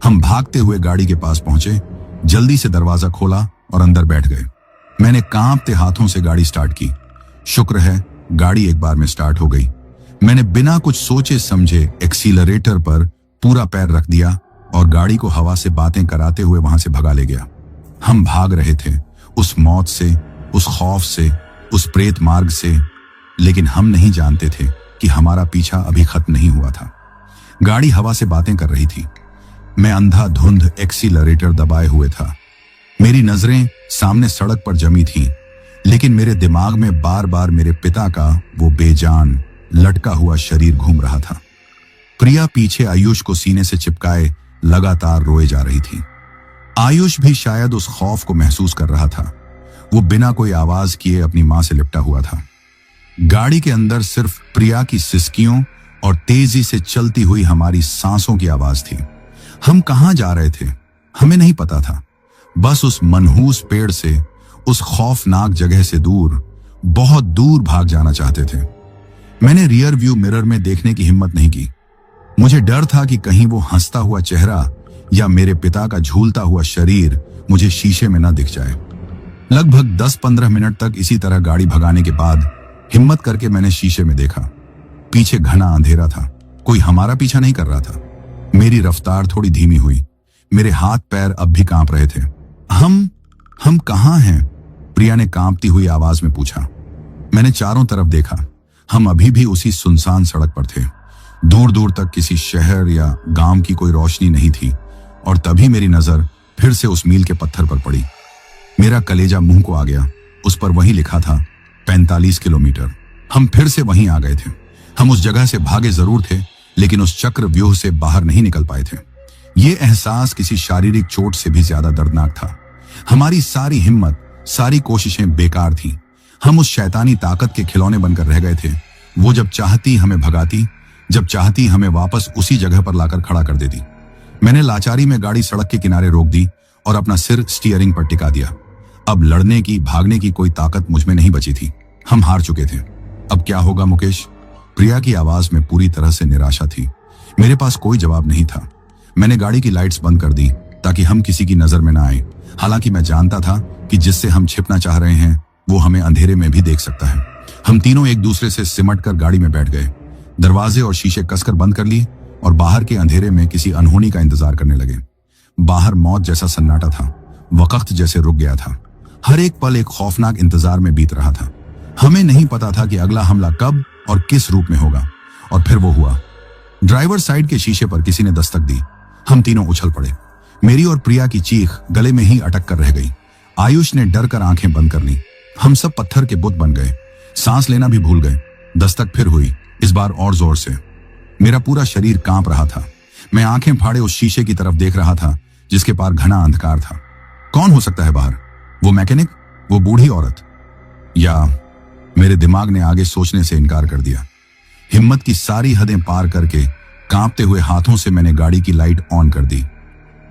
S1: हम भागते हुए गाड़ी के पास पहुंचे, जल्दी से दरवाजा खोला और अंदर बैठ गए। मैंने कांपते हाथों से गाड़ी स्टार्ट की। शुक्र है गाड़ी एक बार में स्टार्ट हो गई। मैंने बिना कुछ सोचे समझे एक्सीलरेटर पर पूरा पैर रख दिया और गाड़ी को हवा से बातें कराते हुए वहां से भगा ले गया। हम भाग रहे थे उस मौत से, उस खौफ से, उस प्रेत मार्ग से, लेकिन हम नहीं जानते थे कि हमारा पीछा अभी खत्म नहीं हुआ था। गाड़ी हवा से बातें कर रही थी। मैं अंधाधुंध एक्सीलरेटर दबाए हुए था। मेरी नजरें सामने सड़क पर जमी थीं, लेकिन मेरे दिमाग में बार बार मेरे पिता का वो बेजान लटका हुआ शरीर घूम रहा था। प्रिया पीछे आयुष को सीने से चिपकाए लगातार रोए जा रही थी। आयुष भी शायद उस खौफ को महसूस कर रहा था। वो बिना कोई आवाज किए अपनी मां से लिपटा हुआ था। गाड़ी के अंदर सिर्फ प्रिया की सिसकियों और तेजी से चलती हुई हमारी सांसों की आवाज थी। हम कहां जा रहे थे हमें नहीं पता था। बस उस मनहूस पेड़ से, उस खौफनाक जगह से दूर, बहुत दूर भाग जाना चाहते थे। मैंने रियर व्यू मिरर में देखने की हिम्मत नहीं की। मुझे डर था कि कहीं वो हंसता हुआ चेहरा या मेरे पिता का झूलता हुआ शरीर मुझे शीशे में न दिख जाए। लगभग 10-15 मिनट तक इसी तरह गाड़ी भगाने के बाद हिम्मत करके मैंने शीशे में देखा। पीछे घना अंधेरा था, कोई हमारा पीछा नहीं कर रहा था। मेरी रफ्तार थोड़ी धीमी हुई। मेरे हाथ पैर अब भी कांप रहे थे। हम कहां हैं? प्रिया ने कांपती हुई आवाज में पूछा। मैंने चारों तरफ देखा। हम अभी भी उसी सुनसान सड़क पर थे। दूर दूर तक किसी शहर या गांव की कोई रोशनी नहीं थी। और तभी मेरी नजर फिर से उस मील के पत्थर पर पड़ी। मेरा कलेजा मुंह को आ गया। उस पर वही लिखा था 45 किलोमीटर। हम फिर से वहीं आ गए थे। हम उस जगह से भागे जरूर थे, लेकिन उस चक्र व्यूह से बाहर नहीं निकल पाए थे। ये एहसास किसी शारीरिक चोट से भी ज्यादा दर्दनाक था। हमारी सारी हिम्मत, सारी कोशिशें बेकार थीं। हम उस शैतानी ताकत के खिलौने बनकर रह गए थे। वो जब चाहती हमें भगाती, जब चाहती हमें वापस उसी जगह पर लाकर खड़ा कर देती। मैंने लाचारी में गाड़ी सड़क के किनारे रोक दी और अपना सिर स्टीयरिंग पर टिका दिया। अब लड़ने की, भागने की कोई ताकत मुझ में नहीं बची थी। हम हार चुके थे। अब क्या होगा मुकेश? प्रिया की आवाज में पूरी तरह से निराशा थी। मेरे पास कोई जवाब नहीं था। मैंने गाड़ी की लाइट्स बंद कर दी ताकि हम किसी की नजर में ना आए। हालांकि मैं जानता था कि जिससे हम छिपना चाह रहे हैं वो हमें अंधेरे में भी देख सकता है। हम तीनों एक दूसरे से सिमट कर गाड़ी में बैठ गए, दरवाजे और शीशे कसकर बंद कर लिए और बाहर के अंधेरे में किसी अनहोनी का इंतजार करने लगे। बाहर मौत जैसा सन्नाटा था। वक्त जैसे रुक गया था। हर एक पल एक खौफनाक इंतजार में बीत रहा था। हमें नहीं पता था कि अगला हमला कब और किस रूप में होगा। और फिर वो हुआ। ड्राइवर साइड के शीशे पर किसी ने दस्तक दी। हम तीनों उछल पड़े। मेरी और प्रिया की चीख गले में ही अटक कर रह गई। आयुष ने डर कर आंखें बंद कर ली। हम सब पत्थर के बुत बन गए। सांस लेना भी भूल गए। दस्तक फिर हुई, इस बार और जोर से। मेरा पूरा शरीर कांप रहा था। मैं आंखें फाड़े उस शीशे की तरफ देख रहा था जिसके पार घना अंधकार था। कौन हो सकता है बाहर? वो मैकेनिक? वो बूढ़ी औरत? या मेरे दिमाग ने आगे सोचने से इनकार कर दिया। हिम्मत की सारी हदें पार करके कांपते हुए हाथों से मैंने गाड़ी की लाइट ऑन कर दी।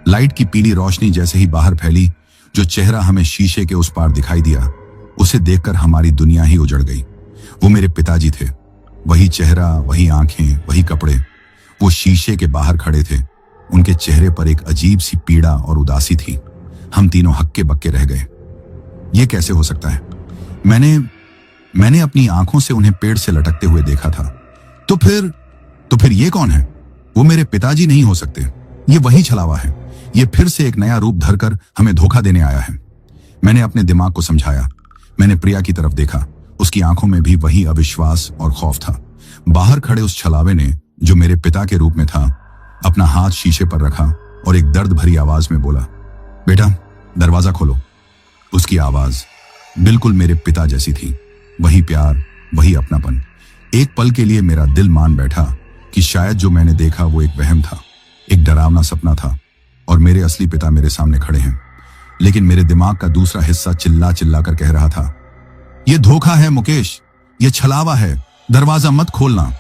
S1: लाइट की पीली रोशनी जैसे ही बाहर फैली, जो चेहरा हमें शीशे के उस पार दिखाई दिया, उसे देखकर हमारी दुनिया ही उजड़ गई। वो मेरे पिताजी थे। वही चेहरा, वही आंखें, वही कपड़े। वो शीशे के बाहर खड़े थे। उनके चेहरे पर एक अजीब सी पीड़ा और उदासी थी। हम तीनों हक्के बक्के रह गए। ये कैसे हो सकता है? मैंने अपनी आंखों से उन्हें पेड़ से लटकते हुए देखा था। तो फिर ये कौन है? वो मेरे पिताजी नहीं हो सकते। ये वही छलावा है। ये फिर से एक नया रूप धरकर हमें धोखा देने आया है। मैंने अपने दिमाग को समझाया। मैंने प्रिया की तरफ देखा। उसकी आंखों में भी वही अविश्वास और खौफ था। बाहर खड़े उस छलावे ने, जो मेरे पिता के रूप में था, अपना हाथ शीशे पर रखा और एक दर्द भरी आवाज में बोला, बेटा दरवाजा खोलो। उसकी आवाज बिल्कुल मेरे पिता जैसी थी। वही प्यार, वही अपनापन। एक पल के लिए मेरा दिल मान बैठा कि शायद जो मैंने देखा वो एक वहम था, एक डरावना सपना था और मेरे असली पिता मेरे सामने खड़े हैं। लेकिन मेरे दिमाग का दूसरा हिस्सा चिल्ला चिल्ला कर कह रहा था, ये धोखा है मुकेश, ये छलावा है, दरवाजा मत खोलना।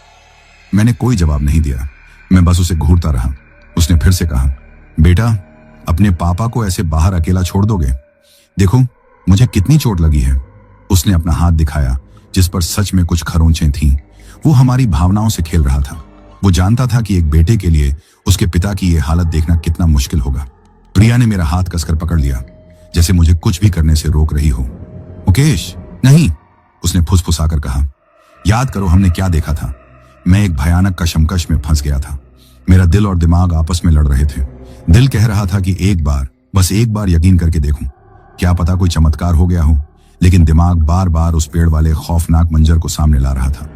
S1: मैंने कोई जवाब नहीं दिया। मैं बस उसे घूरता रहा। उसने फिर से कहा, बेटा अपने पापा को ऐसे बाहर अकेला छोड़ दोगे? देखो मुझे कितनी चोट लगी है। उसने अपना हाथ दिखाया जिस पर सच में कुछ खरोंचें थीं। वो हमारी भावनाओं से खेल रहा था। वो जानता था कि एक बेटे के लिए उसके पिता की ये हालत देखना कितना मुश्किल होगा। प्रिया ने मेरा हाथ कसकर पकड़ लिया, जैसे मुझे कुछ भी करने से रोक रही हो। मुकेश नहीं, उसने फुसफुसाकर कहा, याद करो हमने क्या देखा था। मैं एक भयानक कशमकश में फंस गया था। मेरा दिल और दिमाग आपस में लड़ रहे थे। दिल कह रहा था कि एक बार, बस एक बार यकीन करके देखूं, क्या पता कोई चमत्कार हो गया हो। लेकिन दिमाग बार बार उस पेड़ वाले खौफनाक मंजर को सामने ला रहा था।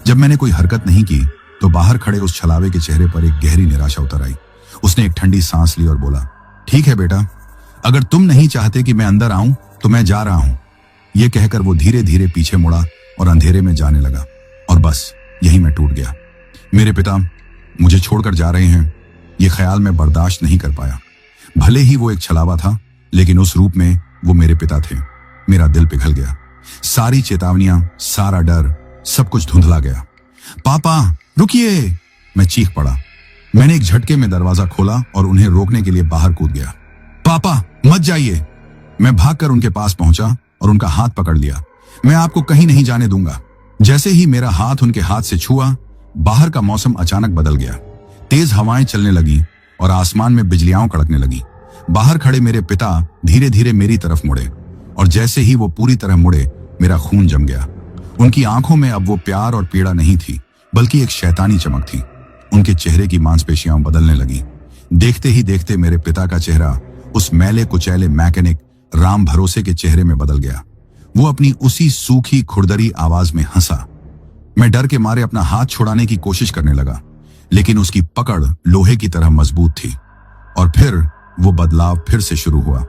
S1: जब मैंने कोई हरकत नहीं की तो बाहर खड़े उस छलावे के चेहरे पर एक गहरी निराशा उतर आई। उसने एक ठंडी सांस ली और बोला, ठीक है बेटा, अगर तुम नहीं चाहते कि मैं अंदर आऊं तो मैं जा रहा हूं। यह कहकर वो धीरे धीरे पीछे मुड़ा और अंधेरे में जाने लगा। और बस यही मैं टूट गया। मेरे पिता मुझे छोड़कर जा रहे हैं, यह ख्याल मैं बर्दाश्त नहीं कर पाया। भले ही वो एक छलावा था, लेकिन उस रूप में वो मेरे पिता थे। मेरा दिल पिघल गया। सारी चेतावनियां, सारा डर, सब कुछ धुंधला गया। पापा रुकिए, मैं चीख पड़ा। मैंने एक झटके में दरवाजा खोला और उन्हें रोकने के लिए बाहर कूद गया। पापा मत जाइए। मैं भागकर उनके पास पहुंचा और उनका हाथ पकड़ लिया। मैं आपको कहीं नहीं जाने दूंगा। जैसे ही मेरा हाथ उनके हाथ से छुआ, बाहर का मौसम अचानक बदल गया। तेज हवाएं चलने लगी और आसमान में बिजलियां कड़कने लगी। बाहर खड़े मेरे पिता धीरे धीरे मेरी तरफ मुड़े और जैसे ही वो पूरी तरह मुड़े, मेरा खून जम गया। उनकी आंखों में अब वो प्यार और पीड़ा नहीं थी, बल्कि एक शैतानी चमक थी। उनके चेहरे की मांसपेशियां बदलने लगी। देखते ही देखते मेरे पिता का चेहरा उस मैले कुचैले मैकेनिक राम भरोसे के चेहरे में बदल गया। वो अपनी उसी सूखी खुरदरी आवाज में हंसा। मैं डर के मारे अपना हाथ छुड़ाने की कोशिश करने लगा, लेकिन उसकी पकड़ लोहे की तरह मजबूत थी। और फिर वो बदलाव फिर से शुरू हुआ।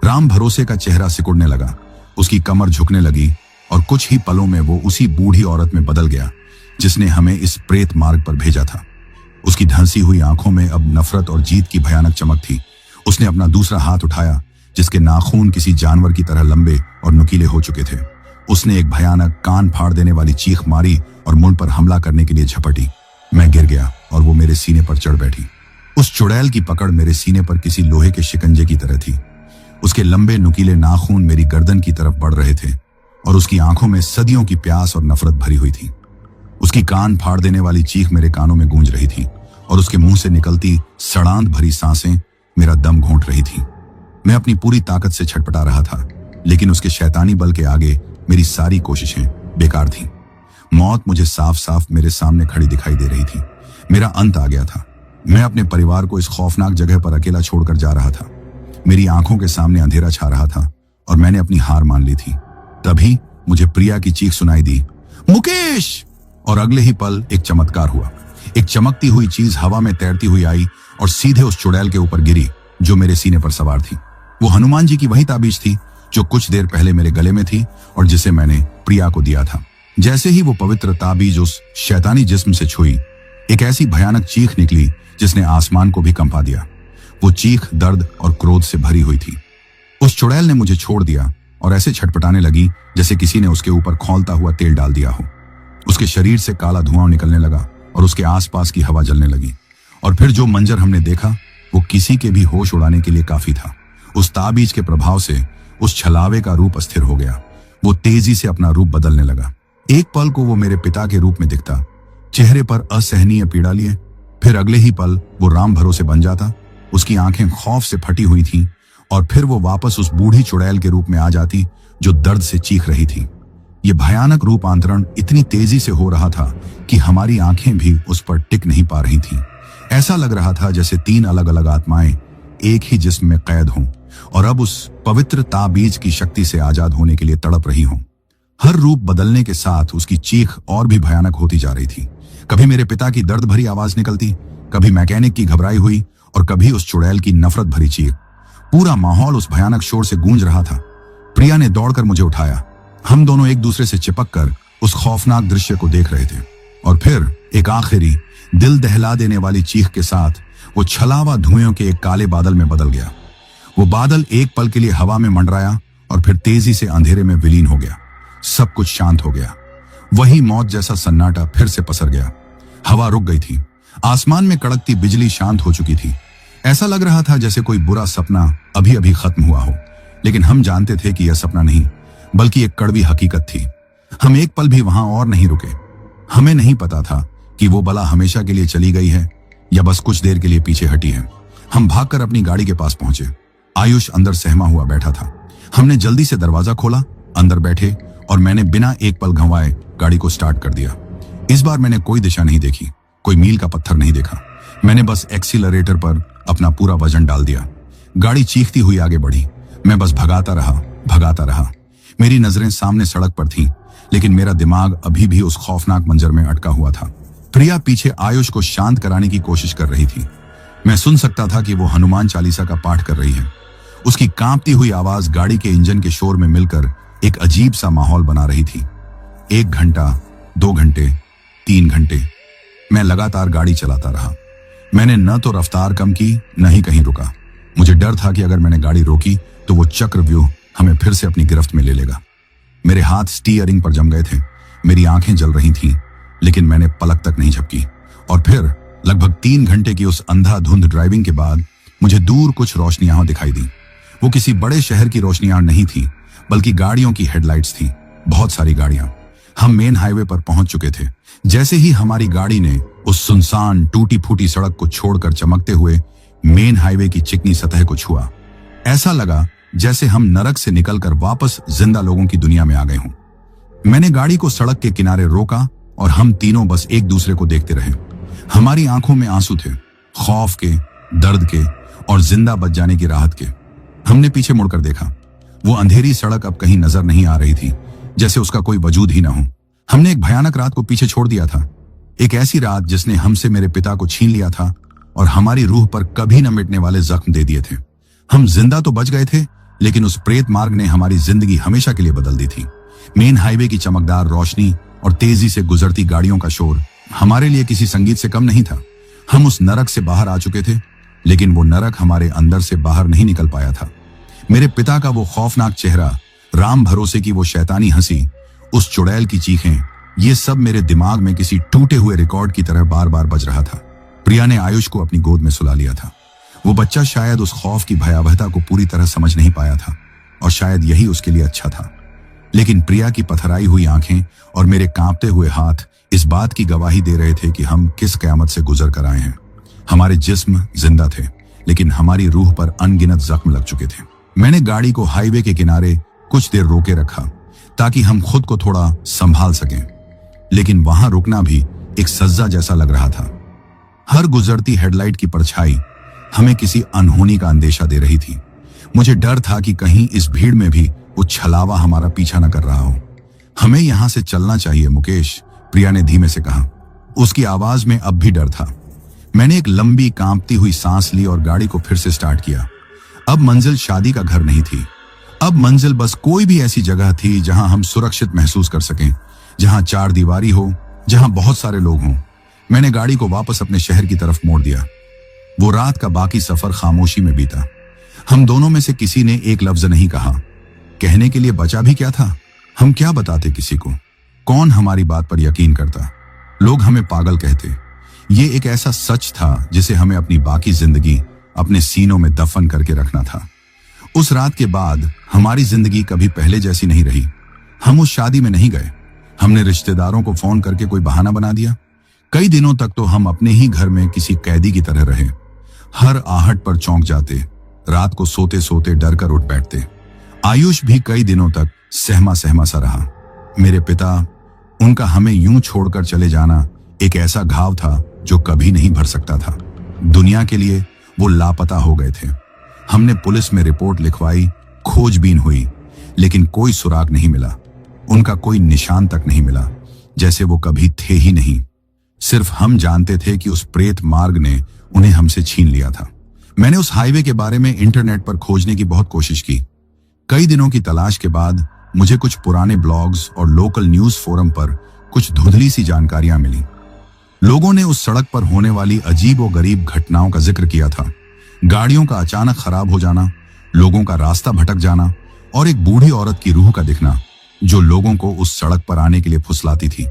S1: राम भरोसे का चेहरा सिकुड़ने लगा, उसकी कमर झुकने लगी और कुछ ही पलों में वो उसी बूढ़ी औरत में बदल गया जिसने हमें इस प्रेत मार्ग पर भेजा था। उसकी धंसी हुई आंखों में अब नफरत और जीत की भयानक चमक थी। उसने अपना दूसरा हाथ उठाया जिसके नाखून किसी जानवर की तरह लंबे और नुकीले हो चुके थे। उसने एक भयानक कान फाड़ देने वाली चीख मारी और मुझ पर हमला करने के लिए झपटी। मैं गिर गया और वो मेरे सीने पर चढ़ बैठी। उस चुड़ैल की पकड़ मेरे सीने पर किसी लोहे के शिकंजे की तरह थी। उसके लंबे नुकीले नाखून मेरी गर्दन की तरफ बढ़ रहे थे और उसकी आंखों में सदियों की प्यास और नफरत भरी हुई थी। उसकी कान फाड़ देने वाली चीख मेरे कानों में गूंज रही थी और उसके मुंह से निकलती सड़ांत भरी सांसें मेरा दम घोंट रही थी। मैं अपनी पूरी ताकत से छटपटा रहा था, लेकिन उसके शैतानी बल के आगे मेरी सारी कोशिशें बेकार थीं। मौत मुझे साफ साफ मेरे सामने खड़ी दिखाई दे रही थी। मेरा अंत आ गया था। मैं अपने परिवार को इस खौफनाक जगह पर अकेला छोड़कर जा रहा था। मेरी आंखों के सामने अंधेरा छा रहा था और मैंने अपनी हार मान ली थी। तभी मुझे प्रिया की चीख सुनाई दी, मुकेश! और अगले ही पल एक चमत्कार हुआ। एक चमकती हुई चीज हवा में तैरती हुई आई और सीधे उस चुड़ैल के ऊपर गिरी जो मेरे सीने पर सवार थी। वो हनुमान जी की वही ताबीज थी जो कुछ देर पहले मेरे गले में थी और जिसे मैंने प्रिया को दिया था। जैसे ही वो पवित्र ताबीज उस शैतानी जिस्म से छुई, एक ऐसी भयानक चीख निकली जिसने आसमान को भी कंपा दिया। वो चीख दर्द और क्रोध से भरी हुई थी। उस चुड़ैल ने मुझे छोड़ दिया और ऐसे छटपटाने लगी जैसे किसी ने उसके ऊपर खौलता हुआ तेल डाल दिया हो। उसके शरीर से काला धुआं निकलने लगा और उसके आसपास की हवा जलने लगी। और फिर जो मंजर हमने देखा वो किसी के भी होश उड़ाने के लिए काफी था। उस ताबीज के प्रभाव से उस छलावे का रूप अस्थिर हो गया। वो तेजी से अपना रूप बदलने लगा। एक पल को वो मेरे पिता के रूप में दिखता, चेहरे पर असहनीय पीड़ा लिए। फिर अगले ही पल वो राम भरोसे बन जाता। उसकी आंखें खौफ से फटी हुई थीं और फिर वो वापस उस बूढ़ी चुड़ैल के रूप में आ जाती जो दर्द से चीख रही थी। ये भयानक रूपांतरण इतनी तेजी से हो रहा था कि हमारी आंखें भी उस पर टिक नहीं पा रही थीं। ऐसा लग रहा था जैसे तीन अलग अलग आत्माएं एक ही जिस्म में कैद हों और अब उस पवित्र ताबीज की शक्ति से आजाद होने के लिए तड़प रही हों। हर रूप बदलने के साथ उसकी चीख और भी भयानक होती जा रही थी। कभी मेरे पिता की दर्द भरी आवाज निकलती, कभी मैकेनिक की घबराई हुई और कभी उस चुड़ैल की नफरत भरी चीख। पूरा माहौल उस भयानक शोर से गूंज रहा था। प्रिया ने दौड़कर मुझे उठाया। हम दोनों एक दूसरे से चिपककर उस खौफनाक दृश्य को देख रहे थे और फिर एक आखिरी दिल दहला देने वाली चीख के साथ वो छलावा धुएं के एक काले बादल में बदल गया। वो बादल एक पल के लिए हवा में मंडराया और फिर तेजी से अंधेरे में विलीन हो गया। सब कुछ शांत हो गया। वही मौत जैसा सन्नाटा फिर से पसर गया। हवा रुक गई थी। आसमान में कड़कती बिजली शांत हो चुकी थी। ऐसा लग रहा था जैसे कोई बुरा सपना अभी अभी खत्म हुआ हो, लेकिन हम जानते थे कि यह सपना नहीं बल्कि एक कड़वी हकीकत थी। हम एक पल भी वहां और नहीं रुके। हमें नहीं पता था कि वो बला हमेशा के लिए चली गई है या बस कुछ देर के लिए पीछे हटी है। हम भागकर अपनी गाड़ी के पास पहुंचे। आयुष अंदर सहमा हुआ बैठा था। हमने जल्दी से दरवाजा खोला, अंदर बैठे और मैंने बिना एक पल गंवाए गाड़ी को स्टार्ट कर दिया। इस बार मैंने कोई दिशा नहीं देखी, कोई मील का पत्थर नहीं देखा। मैंने बस एक्सीलरेटर पर अपना पूरा वजन डाल दिया। गाड़ी चीखती हुई आगे बढ़ी। मैं बस भगाता रहा। मेरी नजरें सामने सड़क पर थीं, लेकिन मेरा दिमाग अभी भी उस खौफनाक मंजर में अटका हुआ था। प्रिया पीछे आयुष को शांत कराने की कोशिश कर रही थी। मैं सुन सकता था कि वो हनुमान चालीसा का पाठ कर रही है। उसकी कांपती हुई आवाज गाड़ी के इंजन के शोर में मिलकर एक अजीब सा माहौल बना रही थी। 1 घंटा, 2 घंटे, 3 घंटे मैं लगातार गाड़ी चलाता रहा। मैंने न तो रफ्तार कम की, न ही कहीं रुका। मुझे डर था कि अगर मैंने गाड़ी रोकी तो वो चक्रव्यूह हमें फिर से अपनी गिरफ्त में ले लेगा। मेरे हाथ स्टीयरिंग पर जम गए थे। मेरी आंखें जल रही थीं, लेकिन मैंने पलक तक नहीं झपकी। और फिर लगभग 3 घंटे की उस अंधाधुंध ड्राइविंग के बाद मुझे दूर कुछ रोशनियां दिखाई दी। वो किसी बड़े शहर की रोशनियां नहीं थी, बल्कि गाड़ियों की हेडलाइट्स थी। बहुत सारी गाड़ियां। हम मेन हाईवे पर पहुंच चुके थे। जैसे ही हमारी गाड़ी ने उस सुनसान टूटी फूटी सड़क को छोड़कर चमकते हुए मेन हाईवे की चिकनी सतह को छुआ, ऐसा लगा जैसे हम नरक से निकलकर वापस जिंदा लोगों की दुनिया में आ गए हों। मैंने गाड़ी को सड़क के किनारे रोका और हम तीनों बस एक दूसरे को देखते रहे। हमारी आंखों में आंसू थे, खौफ के, दर्द के और जिंदा बच जाने की राहत के। हमने पीछे मुड़कर देखा। वो अंधेरी सड़क अब कहीं नजर नहीं आ रही थी, जैसे उसका कोई वजूद ही ना हो। हमने एक भयानक रात को पीछे छोड़ दिया था। एक ऐसी रात जिसने हमसे मेरे पिता को छीन लिया था और हमारी रूह पर कभी न मिटने वाले जख्म दे दिए थे। हम जिंदा तो बच गए थे, लेकिन उस प्रेत मार्ग ने हमारी जिंदगी हमेशा के लिए बदल दी थी। मेन हाईवे की चमकदार रोशनी और तेजी से गुजरती गाड़ियों का शोर हमारे लिए किसी संगीत से कम नहीं था। हम उस नरक से बाहर आ चुके थे, लेकिन वो नरक हमारे अंदर से बाहर नहीं निकल पाया था। मेरे पिता का वो खौफनाक चेहरा, राम भरोसे की वो शैतानी हंसी, उस चुड़ैल की चीखें, ये सब मेरे दिमाग में किसी टूटे हुए रिकॉर्ड की तरह बार बार बज रहा था। प्रिया ने आयुष को अपनी गोद में सुला लिया था। वो बच्चा शायद उस खौफ की भयावहता को पूरी तरह समझ नहीं पाया था, और शायद यही उसके लिए अच्छा था। लेकिन प्रिया की पथराई हुई आंखें और मेरे कांपते हुए हाथ इस बात की गवाही दे रहे थे कि हम किस कयामत से गुजर कर आए हैं। हमारे जिस्म जिंदा थे, लेकिन हमारी रूह पर अनगिनत जख्म लग चुके थे। मैंने गाड़ी को हाईवे के किनारे कुछ देर रोके रखा ताकि हम खुद को थोड़ा संभाल सकें, लेकिन वहां रुकना भी एक सज्जा जैसा लग रहा था। हर गुजरती हेडलाइट की परछाई हमें किसी अनहोनी का अंदेशा दे रही थी। मुझे डर था कि कहीं इस भीड़ में भी वो छलावा हमारा पीछा न कर रहा हो। हमें यहां से चलना चाहिए मुकेश, प्रिया ने धीमे से कहा। उसकी आवाज में अब भी डर था। मैंने एक लंबी कांपती हुई सांस ली और गाड़ी को फिर से स्टार्ट किया। अब मंजिल शादी का घर नहीं थी। अब मंजिल बस कोई भी ऐसी जगह थी जहां हम सुरक्षित महसूस कर सकें, जहां चार दीवारी हो, जहां बहुत सारे लोग हों। मैंने गाड़ी को वापस अपने शहर की तरफ मोड़ दिया। वो रात का बाकी सफर खामोशी में बीता। हम दोनों में से किसी ने एक लफ्ज नहीं कहा। कहने के लिए बचा भी क्या था? हम क्या बताते किसी को? कौन हमारी बात पर यकीन करता? लोग हमें पागल कहते। ये एक ऐसा सच था जिसे हमें अपनी बाकी जिंदगी अपने सीनों में दफन करके रखना था। उस रात के बाद हमारी जिंदगी कभी पहले जैसी नहीं रही। हम उस शादी में नहीं गए। हमने रिश्तेदारों को फोन करके कोई बहाना बना दिया। कई दिनों तक तो हम अपने ही घर में किसी कैदी की तरह रहे। हर आहट पर चौंक जाते, रात को सोते सोते डर कर उठ बैठते। आयुष भी कई दिनों तक सहमा सहमा सा रहा। मेरे पिता, उनका हमें यूं छोड़कर चले जाना एक ऐसा घाव था जो कभी नहीं भर सकता था। दुनिया के लिए वो लापता हो गए थे। हमने पुलिस में रिपोर्ट लिखवाई, खोजबीन हुई, लेकिन कोई सुराग नहीं मिला। उनका कोई निशान तक नहीं मिला, जैसे वो कभी थे ही नहीं। सिर्फ हम जानते थे कि उस प्रेत मार्ग ने उन्हें हमसे छीन लिया था। मैंने उस हाईवे के बारे में इंटरनेट पर खोजने की बहुत कोशिश की। कई दिनों की तलाश के बाद मुझे कुछ पुराने ब्लॉग्स और लोकल न्यूज फोरम पर कुछ धुंधली सी जानकारियां मिली। लोगों ने उस सड़क पर होने वाली अजीब और गरीब घटनाओं का जिक्र किया था। गाड़ियों का अचानक खराब हो जाना, लोगों का रास्ता भटक जाना और एक बूढ़ी औरत की रूह का दिखना जो लोगों को उस सड़क पर आने के लिए फुसलाती थी।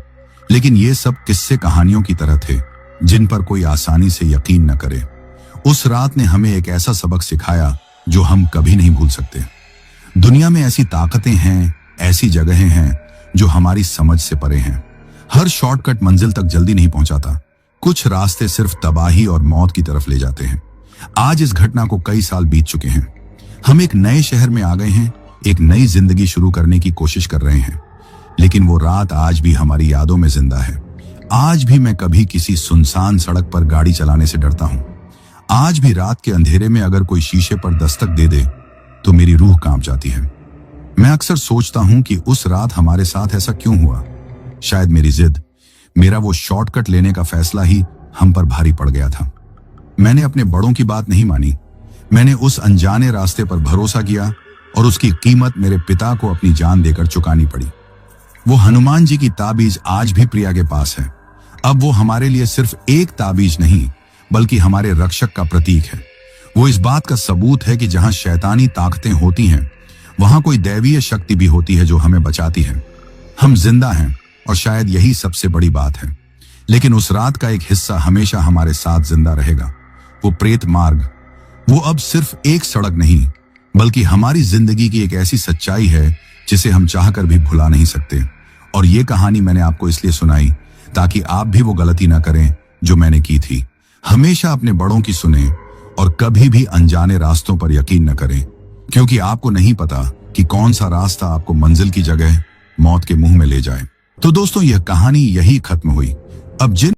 S1: लेकिन ये सब किस्से कहानियों की तरह थे जिन पर कोई आसानी से यकीन न करे। उस रात ने हमें एक ऐसा सबक सिखाया जो हम कभी नहीं भूल सकते। दुनिया में ऐसी ताकतें हैं, ऐसी जगहें हैं जो हमारी समझ से परे हैं। हर शॉर्टकट मंजिल तक जल्दी नहीं पहुंचाता। कुछ रास्ते सिर्फ तबाही और मौत की तरफ ले जाते हैं। आज इस घटना को कई साल बीत चुके हैं। हम एक नए शहर में आ गए हैं, एक नई जिंदगी शुरू करने की कोशिश कर रहे हैं, लेकिन वो रात आज भी हमारी यादों में जिंदा है। आज भी मैं कभी किसी सुनसान सड़क पर गाड़ी चलाने से डरता हूं। आज भी रात के अंधेरे में अगर कोई शीशे पर दस्तक दे दे तो मेरी रूह कांप जाती है। मैं अक्सर सोचता हूं कि उस रात हमारे साथ ऐसा क्यों हुआ। शायद मेरी जिद, मेरा वो शॉर्टकट लेने का फैसला ही हम पर भारी पड़ गया था। मैंने अपने बड़ों की बात नहीं मानी। मैंने उस अनजाने रास्ते पर भरोसा किया और उसकी कीमत मेरे पिता को अपनी जान देकर चुकानी पड़ी। वो हनुमान जी की ताबीज आज भी प्रिया के पास है। अब वो हमारे लिए सिर्फ एक ताबीज नहीं, बल्कि हमारे रक्षक का प्रतीक है। वो इस बात का सबूत है कि जहां शैतानी ताकतें होती हैं, वहां कोई दैवीय शक्ति भी होती है जो हमें बचाती है। हम जिंदा हैं और शायद यही सबसे बड़ी बात है। लेकिन उस रात का एक हिस्सा हमेशा हमारे साथ जिंदा रहेगा। वो प्रेत मार्ग, वो अब सिर्फ एक सड़क नहीं, बल्कि हमारी जिंदगी की एक ऐसी सच्चाई है जिसे हम चाहकर भी भुला नहीं सकते। और ये कहानी मैंने आपको इसलिए सुनाई ताकि आप भी वो गलती ना करें जो मैंने की थी। हमेशा अपने बड़ों की सुने और कभी भी अनजाने रास्तों पर यकीन न करें, क्योंकि आपको नहीं पता कि कौन सा रास्ता आपको मंजिल की जगह मौत के मुंह में ले जाए। तो दोस्तों, यह कहानी यही खत्म हुई। अब जिन